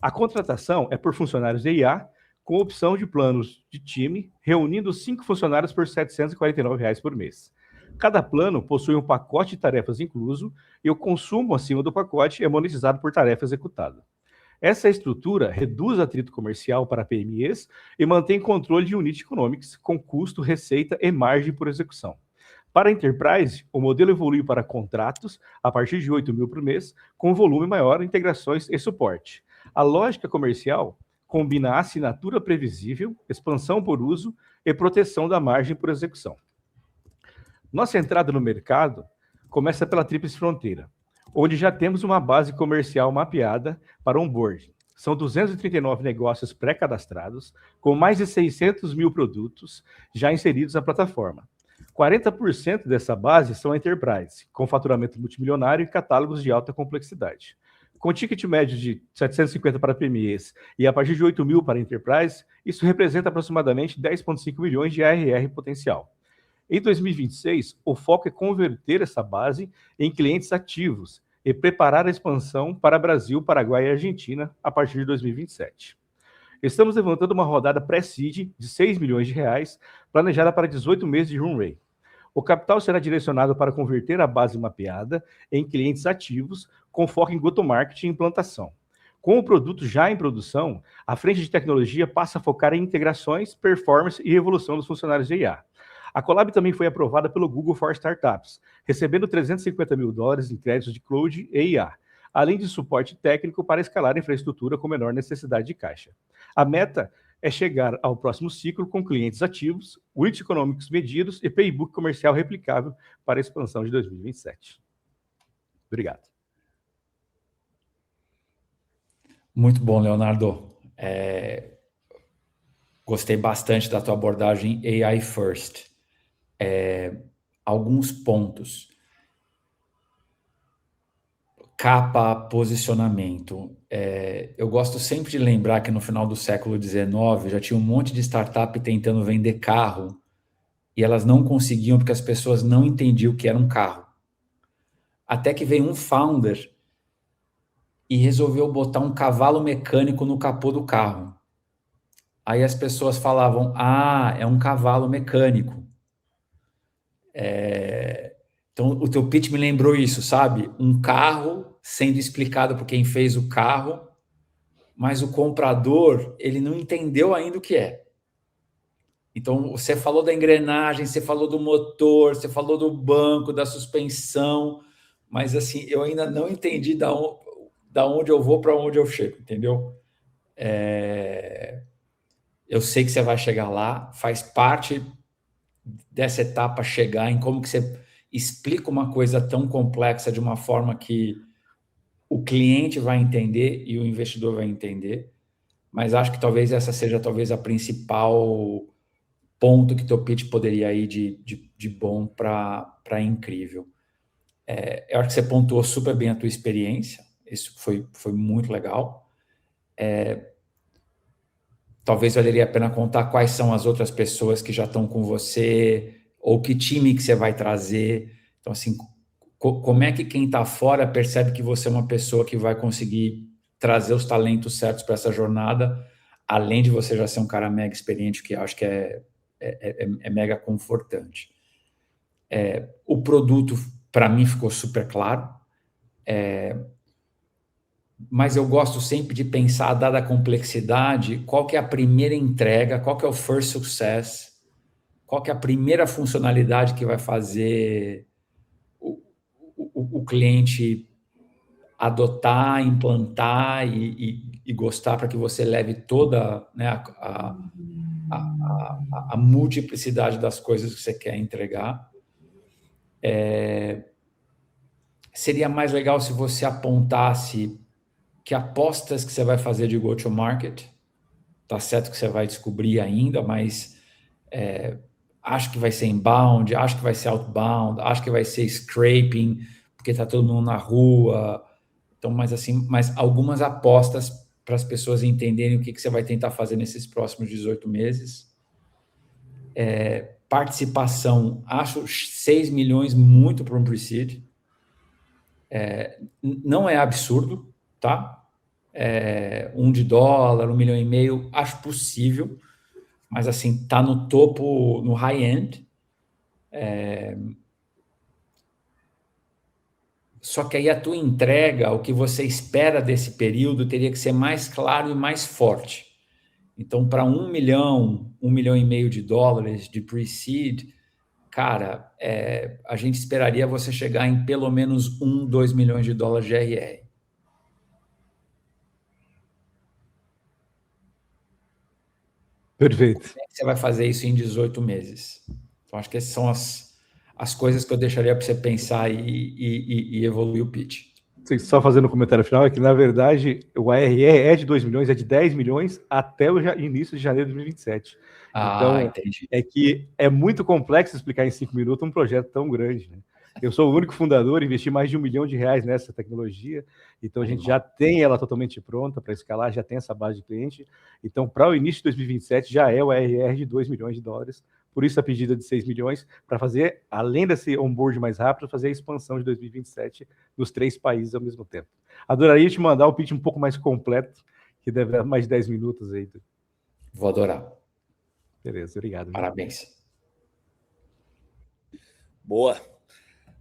Speaker 10: A contratação é por funcionários de IA, com opção de planos de time, reunindo 5 funcionários por R$ 749 por mês. Cada plano possui um pacote de tarefas incluso e o consumo acima do pacote é monetizado por tarefa executada. Essa estrutura reduz atrito comercial para PMEs e mantém controle de unit economics, com custo, receita e margem por execução. Para a Enterprise, o modelo evoluiu para contratos a partir de 8 mil por mês, com volume maior, integrações e suporte. A lógica comercial combina assinatura previsível, expansão por uso e proteção da margem por execução. Nossa entrada no mercado começa pela Tríplice Fronteira, onde já temos uma base comercial mapeada para onboarding. São 239 negócios pré-cadastrados, com mais de 600 mil produtos já inseridos na plataforma. 40% dessa base são enterprise, com faturamento multimilionário e catálogos de alta complexidade. Com ticket médio de 750 para PMEs e a partir de 8 mil para enterprise, isso representa aproximadamente 10,5 milhões de ARR potencial. Em 2026, o foco é converter essa base em clientes ativos e preparar a expansão para Brasil, Paraguai e Argentina a partir de 2027. Estamos levantando uma rodada pré-seed de 6 milhões de reais, planejada para 18 meses de runway. O capital será direcionado para converter a base mapeada em clientes ativos, com foco em go-to-market e implantação. Com o produto já em produção, a frente de tecnologia passa a focar em integrações, performance e evolução dos funcionários de IA. A Collab também foi aprovada pelo Google for Startups, recebendo $350 mil em créditos de cloud e IA, além de suporte técnico para escalar a infraestrutura com menor necessidade de caixa. A meta é chegar ao próximo ciclo com clientes ativos, unit econômicos medidos e playbook comercial replicável para a expansão de 2027. Obrigado.
Speaker 1: Muito bom, Leonardo. Gostei bastante da tua abordagem AI First. Alguns pontos. Capa, posicionamento. Eu gosto sempre de lembrar que no final do século XIX já tinha um monte de startup tentando vender carro e elas não conseguiam porque as pessoas não entendiam o que era um carro. Até que veio um founder e resolveu botar um cavalo mecânico no capô do carro. Aí as pessoas falavam, é um cavalo mecânico. Então, o teu pitch me lembrou isso, sabe? Um carro sendo explicado por quem fez o carro, mas o comprador, ele não entendeu ainda o que é. Então, você falou da engrenagem, você falou do motor, você falou do banco, da suspensão, mas, assim, eu ainda não entendi da onde eu vou para onde eu chego, entendeu? Eu sei que você vai chegar lá, faz parte dessa etapa chegar em como que você explica uma coisa tão complexa de uma forma que o cliente vai entender e o investidor vai entender, mas acho que talvez essa seja talvez a principal ponto que teu pitch poderia ir de bom para incrível. Eu acho que você pontuou super bem a tua experiência, isso foi muito legal. Talvez valeria a pena contar quais são as outras pessoas que já estão com você, ou que time que você vai trazer. Então, assim, como é que quem está fora percebe que você é uma pessoa que vai conseguir trazer os talentos certos para essa jornada, além de você já ser um cara mega experiente, que eu acho que é mega confortante. O produto, para mim, ficou super claro, mas eu gosto sempre de pensar, dada a complexidade, qual que é a primeira entrega, qual que é o first success, qual que é a primeira funcionalidade que vai fazer o cliente adotar, implantar e gostar, para que você leve toda, né, a multiplicidade das coisas que você quer entregar. Seria mais legal se você apontasse que apostas que você vai fazer de go-to-market. Tá certo que você vai descobrir ainda, mas acho que vai ser inbound, acho que vai ser outbound, acho que vai ser scraping, porque tá todo mundo na rua. Então, mas algumas apostas para as pessoas entenderem o que você vai tentar fazer nesses próximos 18 meses. Participação, acho 6 milhões muito para um pre-seed. Não é absurdo, tá? $1 de dólar, $1,5 milhão, acho possível, mas assim, tá no topo, no high-end. Só que aí a tua entrega, o que você espera desse período, teria que ser mais claro e mais forte. Então, para $1 milhão, $1,5 milhão de pre-seed, cara, a gente esperaria você chegar em pelo menos $2 milhões de ARR.
Speaker 10: Perfeito.
Speaker 1: Como é que você vai fazer isso em 18 meses? Então, acho que essas são as coisas que eu deixaria para você pensar e evoluir o pitch.
Speaker 10: Só fazendo um comentário final, é que, na verdade, o ARR é de 2 milhões, é de 10 milhões até o início de janeiro de 2027. Então,
Speaker 1: entendi.
Speaker 10: é que é muito complexo explicar em 5 minutos um projeto tão grande, né? Eu sou o único fundador, investi mais de R$1 milhão nessa tecnologia, então a gente já tem ela totalmente pronta para escalar, já tem essa base de cliente. Então, para o início de 2027, já é o ARR de $2 milhões, por isso a pedida de 6 milhões, para fazer, além desse onboard mais rápido, fazer a expansão de 2027 nos 3 países ao mesmo tempo. Adoraria te mandar o pitch um pouco mais completo, que deve dar mais de 10 minutos aí.
Speaker 1: Vou adorar.
Speaker 10: Beleza, obrigado.
Speaker 1: Parabéns.
Speaker 2: Boa.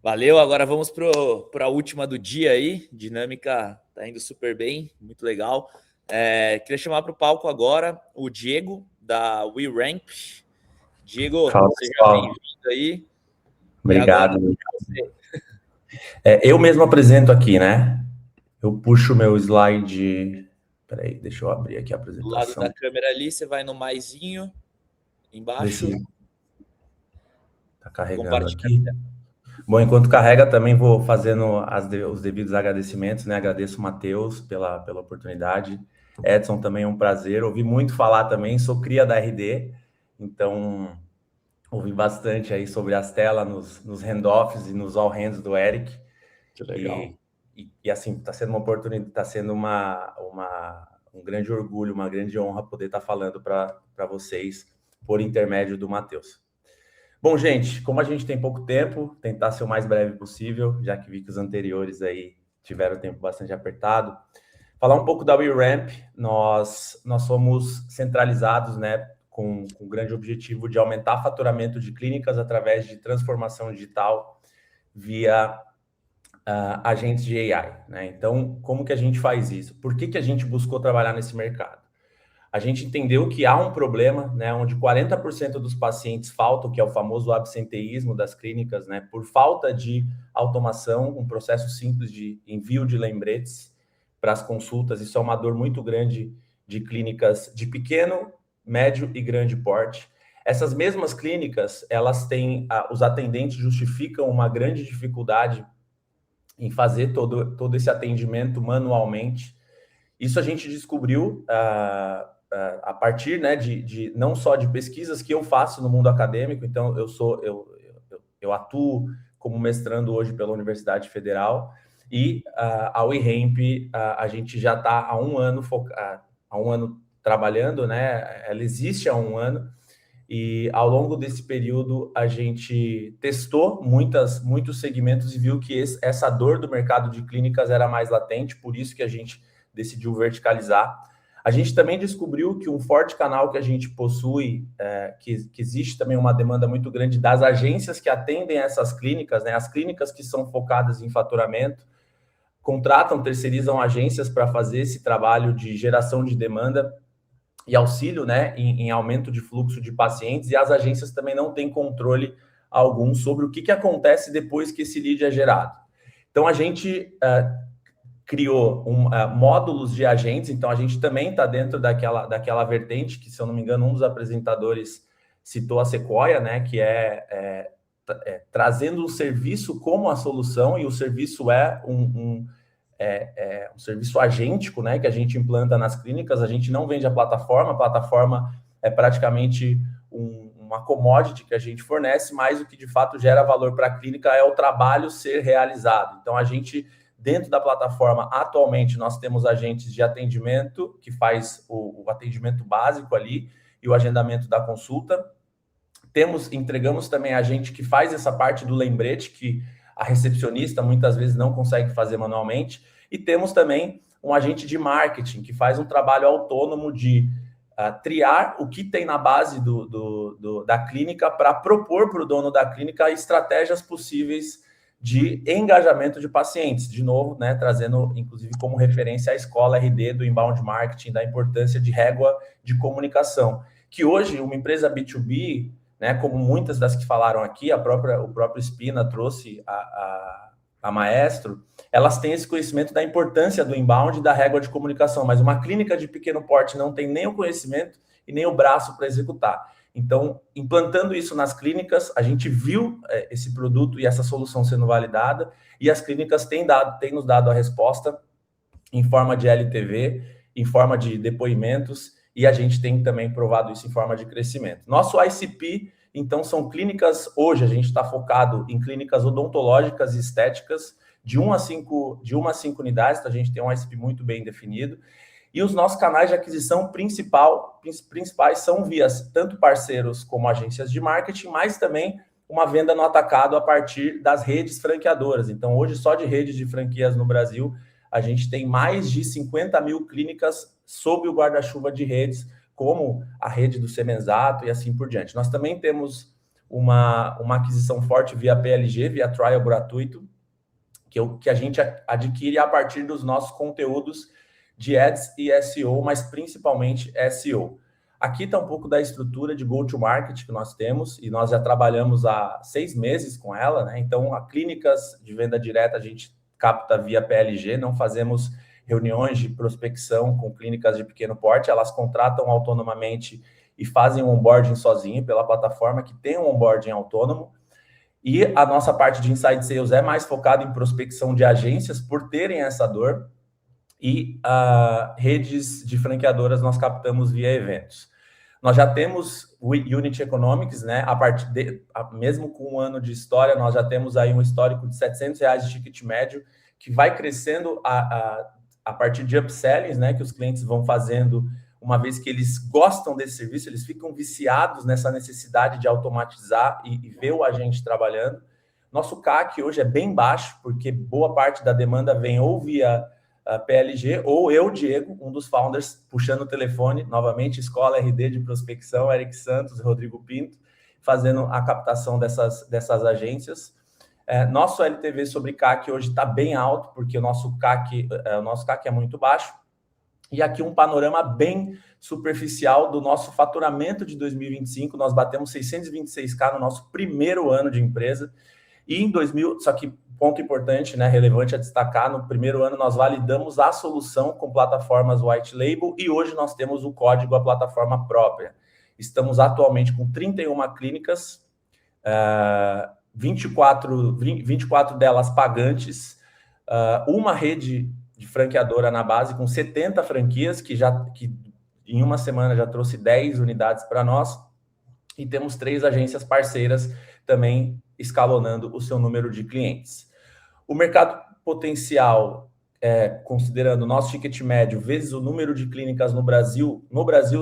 Speaker 2: Valeu, agora vamos para a última do dia aí. Dinâmica tá indo super bem, muito legal. Queria chamar para o palco agora o Diego, da WeRamp. Diego,
Speaker 11: Fala,
Speaker 2: seja
Speaker 11: pessoal.
Speaker 2: bem-vindo aí.
Speaker 11: Obrigado. Eu mesmo apresento aqui, né? Eu puxo meu slide. Peraí, deixa eu abrir aqui a apresentação.
Speaker 2: Do lado da câmera ali, você vai no maisinho, embaixo.
Speaker 11: Tá carregando aqui. Bom, enquanto carrega, também vou fazendo os devidos agradecimentos, né? Agradeço o Matheus pela oportunidade. Edson, também é um prazer. Ouvi muito falar também, sou cria da RD, então ouvi bastante aí sobre as telas nos handoffs e nos all hands do Eric.
Speaker 1: Que legal.
Speaker 11: E assim, está sendo uma oportunidade, está sendo um grande orgulho, uma grande honra poder estar falando para vocês por intermédio do Matheus. Bom, gente, como a gente tem pouco tempo, tentar ser o mais breve possível, já que vi que os anteriores aí tiveram o tempo bastante apertado. Falar um pouco da WeRamp, nós somos centralizados, né, com o grande objetivo de aumentar faturamento de clínicas através de transformação digital via agentes de AI, né? Então, como que a gente faz isso? Por que a gente buscou trabalhar nesse mercado? A gente entendeu que há um problema, né, onde 40% dos pacientes faltam, que é o famoso absenteísmo das clínicas, né, por falta de automação, um processo simples de envio de lembretes para as consultas. Isso é uma dor muito grande de clínicas de pequeno, médio e grande porte. Essas mesmas clínicas, elas têm, os atendentes justificam uma grande dificuldade em fazer todo esse atendimento manualmente. Isso a gente descobriu a partir, né, de não só de pesquisas que eu faço no mundo acadêmico. Então, eu atuo como mestrando hoje pela Universidade Federal, e a WeRamp, a gente já está há um ano trabalhando, né? Ela existe há um ano, e ao longo desse período a gente testou muitos segmentos e viu que essa dor do mercado de clínicas era mais latente, por isso que a gente decidiu verticalizar. A gente também descobriu que um forte canal que a gente possui, que existe também uma demanda muito grande das agências que atendem essas clínicas, né? As clínicas que são focadas em faturamento, contratam, terceirizam agências para fazer esse trabalho de geração de demanda e auxílio, né, em aumento de fluxo de pacientes, e as agências também não têm controle algum sobre o que acontece depois que esse lead é gerado. Então, a gente criou módulos de agentes. Então, a gente também está dentro daquela vertente que, se eu não me engano, um dos apresentadores citou a Sequoia, né, que trazendo o serviço como a solução, e o serviço é um serviço agêntico, né, que a gente implanta nas clínicas. A gente não vende a plataforma é praticamente uma commodity que a gente fornece, mas o que de fato gera valor para a clínica é o trabalho ser realizado. Então, a gente, dentro da plataforma, atualmente, nós temos agentes de atendimento, que faz o atendimento básico ali e o agendamento da consulta. Entregamos também agente que faz essa parte do lembrete, que a recepcionista muitas vezes não consegue fazer manualmente. E temos também um agente de marketing, que faz um trabalho autônomo de triar o que tem na base da clínica para propor para o dono da clínica estratégias possíveis de engajamento de pacientes. De novo, né, trazendo, inclusive, como referência a escola RD do inbound marketing, da importância de régua de comunicação. Que hoje, uma empresa B2B, né, como muitas das que falaram aqui, o próprio Spina trouxe a Maestro, elas têm esse conhecimento da importância do inbound e da régua de comunicação, mas uma clínica de pequeno porte não tem nem o conhecimento e nem o braço para executar. Então, implantando isso nas clínicas, a gente viu esse produto e essa solução sendo validada, e as clínicas têm nos dado a resposta em forma de LTV, em forma de depoimentos e a gente tem também provado isso em forma de crescimento. Nosso ICP, então, são clínicas, hoje a gente está focado em clínicas odontológicas e estéticas, de 1 a 5 unidades, então a gente tem um ICP muito bem definido, e os nossos canais de aquisição principais são via tanto parceiros como agências de marketing, mas também uma venda no atacado a partir das redes franqueadoras. Então, hoje, só de redes de franquias no Brasil, a gente tem mais de 50 mil clínicas sob o guarda-chuva de redes, como a rede do Semenzato e assim por diante. Nós também temos uma aquisição forte via PLG, via trial gratuito, que a gente adquire a partir dos nossos conteúdos de ads e SEO, mas principalmente SEO. Aqui está um pouco da estrutura de go-to-market que nós temos, e nós já trabalhamos há 6 meses com ela, né? Então, a clínicas de venda direta a gente capta via PLG, não fazemos reuniões de prospecção com clínicas de pequeno porte, elas contratam autonomamente e fazem o onboarding sozinho pela plataforma, que tem um onboarding autônomo. E a nossa parte de Inside Sales é mais focada em prospecção de agências por terem essa dor, e redes de franqueadoras nós captamos via eventos. Nós já temos o Unit Economics, né? Mesmo com 1 ano de história, nós já temos aí um histórico de R$700 de ticket médio, que vai crescendo a partir de upsellings, né? Que os clientes vão fazendo, uma vez que eles gostam desse serviço, eles ficam viciados nessa necessidade de automatizar e ver o agente trabalhando. Nosso CAC hoje é bem baixo, porque boa parte da demanda vem ou via PLG, ou eu, Diego, um dos founders, puxando o telefone, novamente, Escola RD de Prospecção, Eric Santos, Rodrigo Pinto, fazendo a captação dessas agências. Nosso LTV sobre CAC hoje está bem alto, porque o nosso CAC é muito baixo. E aqui um panorama bem superficial do nosso faturamento de 2025. Nós batemos 626K no nosso primeiro ano de empresa. E só que ponto importante, né, relevante a destacar, no primeiro ano nós validamos a solução com plataformas white label, e hoje nós temos o código, a plataforma própria. Estamos atualmente com 31 clínicas, 24 delas pagantes, uma rede de franqueadora na base com 70 franquias, que em uma semana já trouxe 10 unidades para nós, e temos 3 agências parceiras também escalonando o seu número de clientes. O mercado potencial, considerando o nosso ticket médio vezes o número de clínicas no Brasil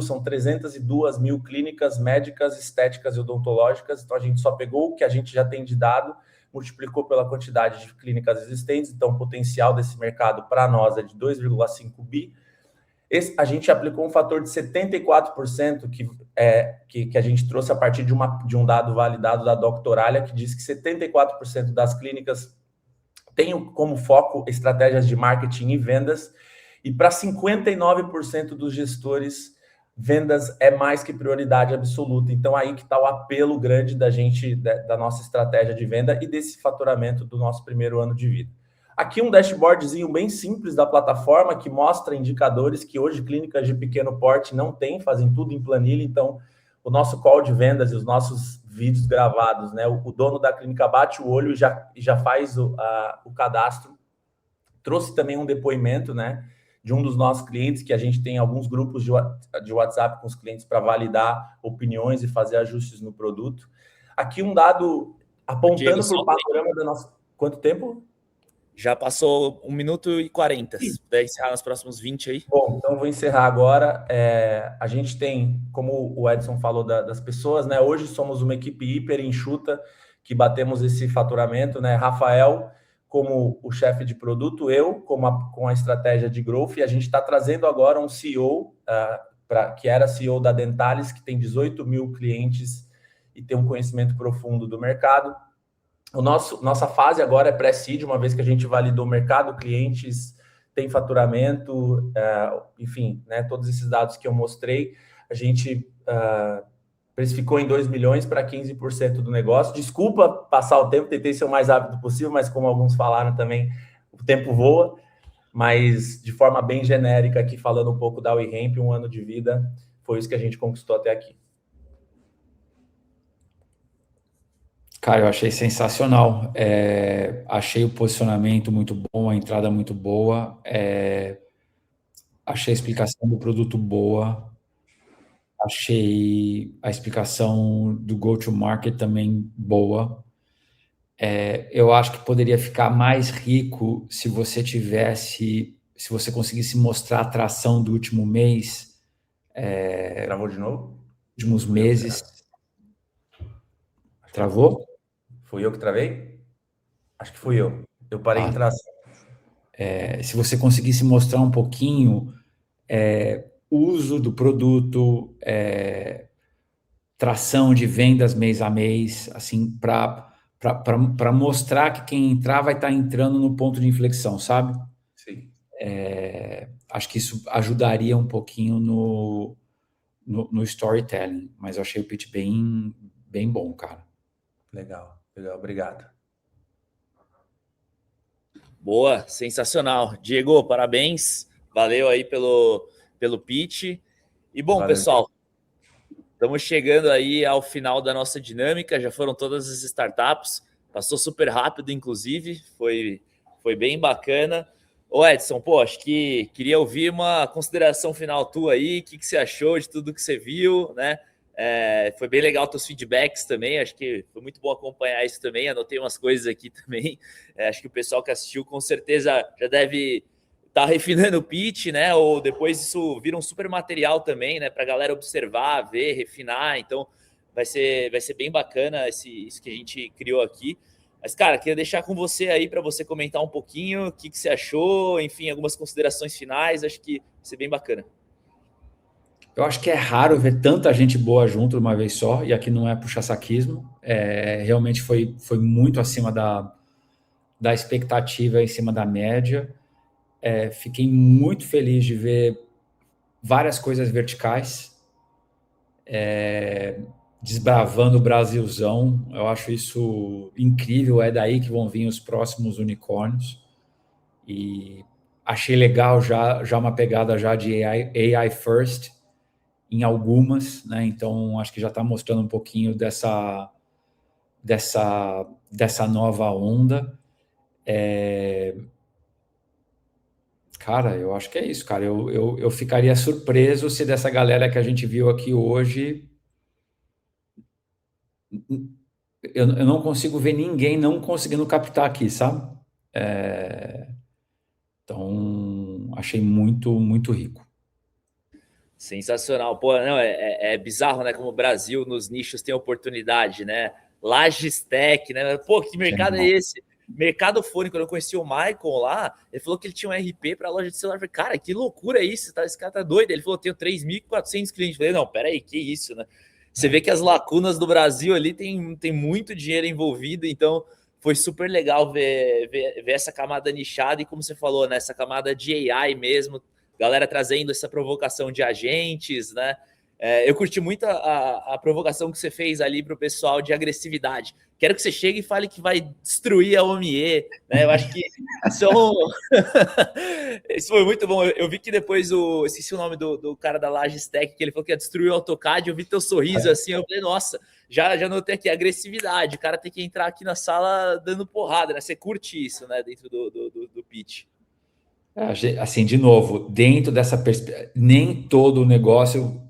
Speaker 11: são 302 mil clínicas médicas, estéticas e odontológicas. Então, a gente só pegou o que a gente já tem de dado, multiplicou pela quantidade de clínicas existentes. Então, o potencial desse mercado para nós é de 2,5 bi. A gente aplicou um fator de 74% que a gente trouxe a partir de um dado validado da Doctoralia, que diz que 74% das clínicas têm como foco estratégias de marketing e vendas, e para 59% dos gestores, vendas é mais que prioridade absoluta. Então, aí que está o apelo grande da nossa estratégia de venda e desse faturamento do nosso primeiro ano de vida. Aqui um dashboardzinho bem simples da plataforma, que mostra indicadores que hoje clínicas de pequeno porte não têm, fazem tudo em planilha. Então, o nosso call de vendas e os nossos vídeos gravados, né? O dono da clínica bate o olho e já faz o cadastro. Trouxe também um depoimento, né, de um dos nossos clientes, que a gente tem alguns grupos de WhatsApp com os clientes para validar opiniões e fazer ajustes no produto. Aqui um dado apontando para o panorama da nossa... Quanto tempo?
Speaker 2: Já passou 1 minuto e 40. Se puder encerrar nos próximos 20 aí.
Speaker 11: Bom, então vou encerrar agora. A gente tem, como o Edson falou das pessoas, né? Hoje somos uma equipe hiper enxuta, que batemos esse faturamento, né? Rafael como o chefe de produto, eu com a estratégia de growth, e a gente está trazendo agora um CEO, que era CEO da Dentalis, que tem 18 mil clientes e tem um conhecimento profundo do mercado. Nossa fase agora é pré-seed, uma vez que a gente validou o mercado, clientes, tem faturamento, enfim, né, todos esses dados que eu mostrei. A gente precificou em 2 milhões para 15% do negócio. Desculpa passar o tempo, tentei ser o mais rápido possível, mas como alguns falaram também, o tempo voa. Mas de forma bem genérica aqui, falando um pouco da WeRamp, 1 ano de vida, foi isso que a gente conquistou até aqui.
Speaker 1: Cara, eu achei sensacional. Achei o posicionamento muito bom, a entrada muito boa. Achei a explicação do produto boa. Achei a explicação do go-to-market também boa. Eu acho que poderia ficar mais rico se você conseguisse mostrar a atração do último mês.
Speaker 11: Travou de novo?
Speaker 1: Últimos meses. Travou?
Speaker 11: Fui eu que travei? Acho que fui eu. Eu parei em tração.
Speaker 1: Se você conseguisse mostrar um pouquinho uso do produto, tração de vendas mês a mês, assim, para mostrar que quem entrar vai estar entrando no ponto de inflexão, sabe?
Speaker 11: Sim.
Speaker 1: Acho que isso ajudaria um pouquinho no storytelling, mas eu achei o pitch bem, bem bom, cara.
Speaker 11: Legal, obrigado.
Speaker 2: Boa, sensacional. Diego, parabéns. Valeu aí pelo pitch. E bom,
Speaker 11: Valeu,
Speaker 2: pessoal, estamos chegando aí ao final da nossa dinâmica. Já foram todas as startups. Passou super rápido, inclusive. Foi bem bacana. Ô, Edson, acho que queria ouvir uma consideração final tua aí. O que você achou de tudo que você viu, né? Foi bem legal teus feedbacks também. Acho que foi muito bom acompanhar isso também. Anotei umas coisas aqui também. Acho que o pessoal que assistiu com certeza já deve estar refinando o pitch, né? Ou depois isso vira um super material também, né? Para a galera observar, ver, refinar. Então vai ser bem bacana isso que a gente criou aqui. Mas, cara, queria deixar com você aí para você comentar um pouquinho o que você achou, enfim, algumas considerações finais. Acho que vai ser bem bacana.
Speaker 1: Eu acho que é raro ver tanta gente boa junto de uma vez só, e aqui não é puxa-saquismo. Realmente foi muito acima da expectativa, em cima da média. Fiquei muito feliz de ver várias coisas verticais, desbravando o Brasilzão. Eu acho isso incrível, é daí que vão vir os próximos unicórnios. E achei legal já uma pegada já de AI first, em algumas, né? Então acho que já está mostrando um pouquinho dessa nova onda. Cara, eu acho que é isso, cara. Eu ficaria surpreso se dessa galera que a gente viu aqui hoje, eu não consigo ver ninguém não conseguindo captar aqui, sabe? Então achei muito, muito rico.
Speaker 2: Sensacional. Não, é bizarro, né? Como o Brasil nos nichos tem oportunidade, né? Logistec, né? Que mercado é esse? Mercado Fone, quando eu conheci o Michael lá, ele falou que ele tinha um RP para loja de celular. Eu falei, cara, que loucura é isso? Esse cara tá doido. Ele falou, tenho 3.400 clientes. Eu falei, não, peraí, que isso, né? Você vê que as lacunas do Brasil ali tem muito dinheiro envolvido, então foi super legal ver essa camada nichada e, como você falou, né, essa camada de AI mesmo, galera trazendo essa provocação de agentes, né? Eu curti muito a provocação que você fez ali para o pessoal de agressividade. Quero que você chegue e fale que vai destruir a OMIE, né? Eu acho que isso foi muito bom. Eu vi que depois esqueci o nome do cara da Logistec, que ele falou que ia destruir o AutoCAD. Eu vi teu sorriso assim, eu falei, nossa, já notei aqui agressividade. O cara tem que entrar aqui na sala dando porrada, né? Você curte isso, né? Dentro do pitch.
Speaker 1: Assim, de novo, dentro dessa perspectiva, nem todo negócio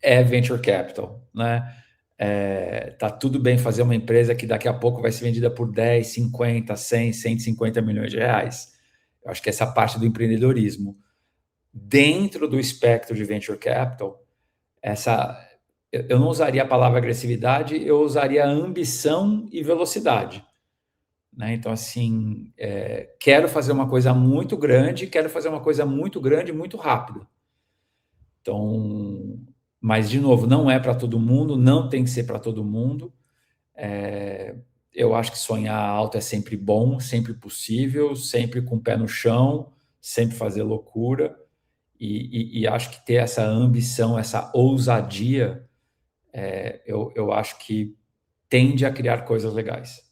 Speaker 1: é venture capital, né? Tá tudo bem fazer uma empresa que daqui a pouco vai ser vendida por 10, 50, 100, 150 milhões de reais. Eu acho que essa parte do empreendedorismo. Dentro do espectro de venture capital, eu não usaria a palavra agressividade, eu usaria ambição e velocidade. Né? Então, assim, quero fazer uma coisa muito grande, muito rápido. Então, mas, de novo, não é para todo mundo, não tem que ser para todo mundo. Eu acho que sonhar alto é sempre bom, sempre possível, sempre com o pé no chão, sempre fazer loucura. E acho que ter essa ambição, essa ousadia, eu acho que tende a criar coisas legais.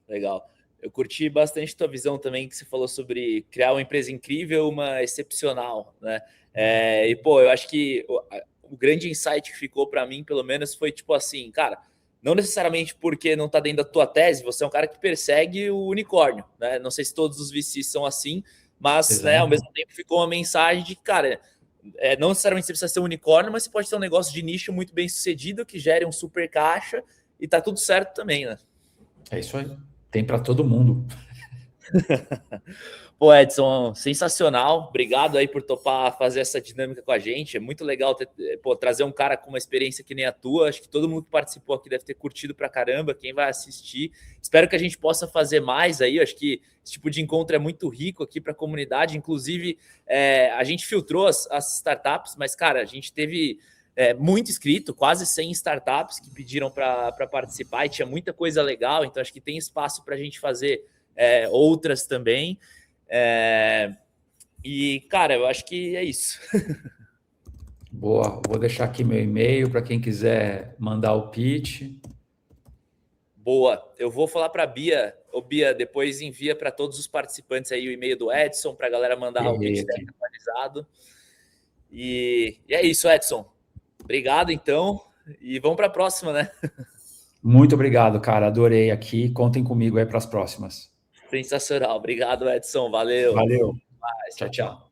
Speaker 2: Legal. Eu curti bastante tua visão também, que você falou sobre criar uma empresa incrível, uma excepcional, né? Eu acho que o grande insight que ficou para mim, pelo menos, foi tipo assim, cara, não necessariamente porque não está dentro da tua tese, você é um cara que persegue o unicórnio, né? Não sei se todos os VCs são assim, mas, né, ao mesmo tempo ficou uma mensagem de, cara, não necessariamente você precisa ser um unicórnio, mas você pode ter um negócio de nicho muito bem sucedido que gere um super caixa e tá tudo certo também, né?
Speaker 1: É isso aí. Tem para todo mundo.
Speaker 2: Pô, Edson, sensacional. Obrigado aí por topar fazer essa dinâmica com a gente. É muito legal trazer um cara com uma experiência que nem a tua. Acho que todo mundo que participou aqui deve ter curtido pra caramba. Quem vai assistir, espero que a gente possa fazer mais aí. Acho que esse tipo de encontro é muito rico aqui para a comunidade. Inclusive, a gente filtrou as startups, mas, cara, a gente teve muito inscrito, quase 100 startups que pediram para participar e tinha muita coisa legal. Então, acho que tem espaço para a gente fazer outras também. E, cara, eu acho que é isso.
Speaker 1: Boa, vou deixar aqui meu e-mail para quem quiser mandar o pitch.
Speaker 2: Boa, eu vou falar para a Bia. Ô, Bia, depois envia para todos os participantes aí o e-mail do Edson, para a galera mandar o pitch atualizado. E é isso, Edson. Obrigado, então. E vamos para a próxima, né?
Speaker 1: Muito obrigado, cara. Adorei aqui. Contem comigo aí para as próximas.
Speaker 2: Sensacional. Obrigado, Edson. Valeu.
Speaker 1: Valeu. Tchau, tchau.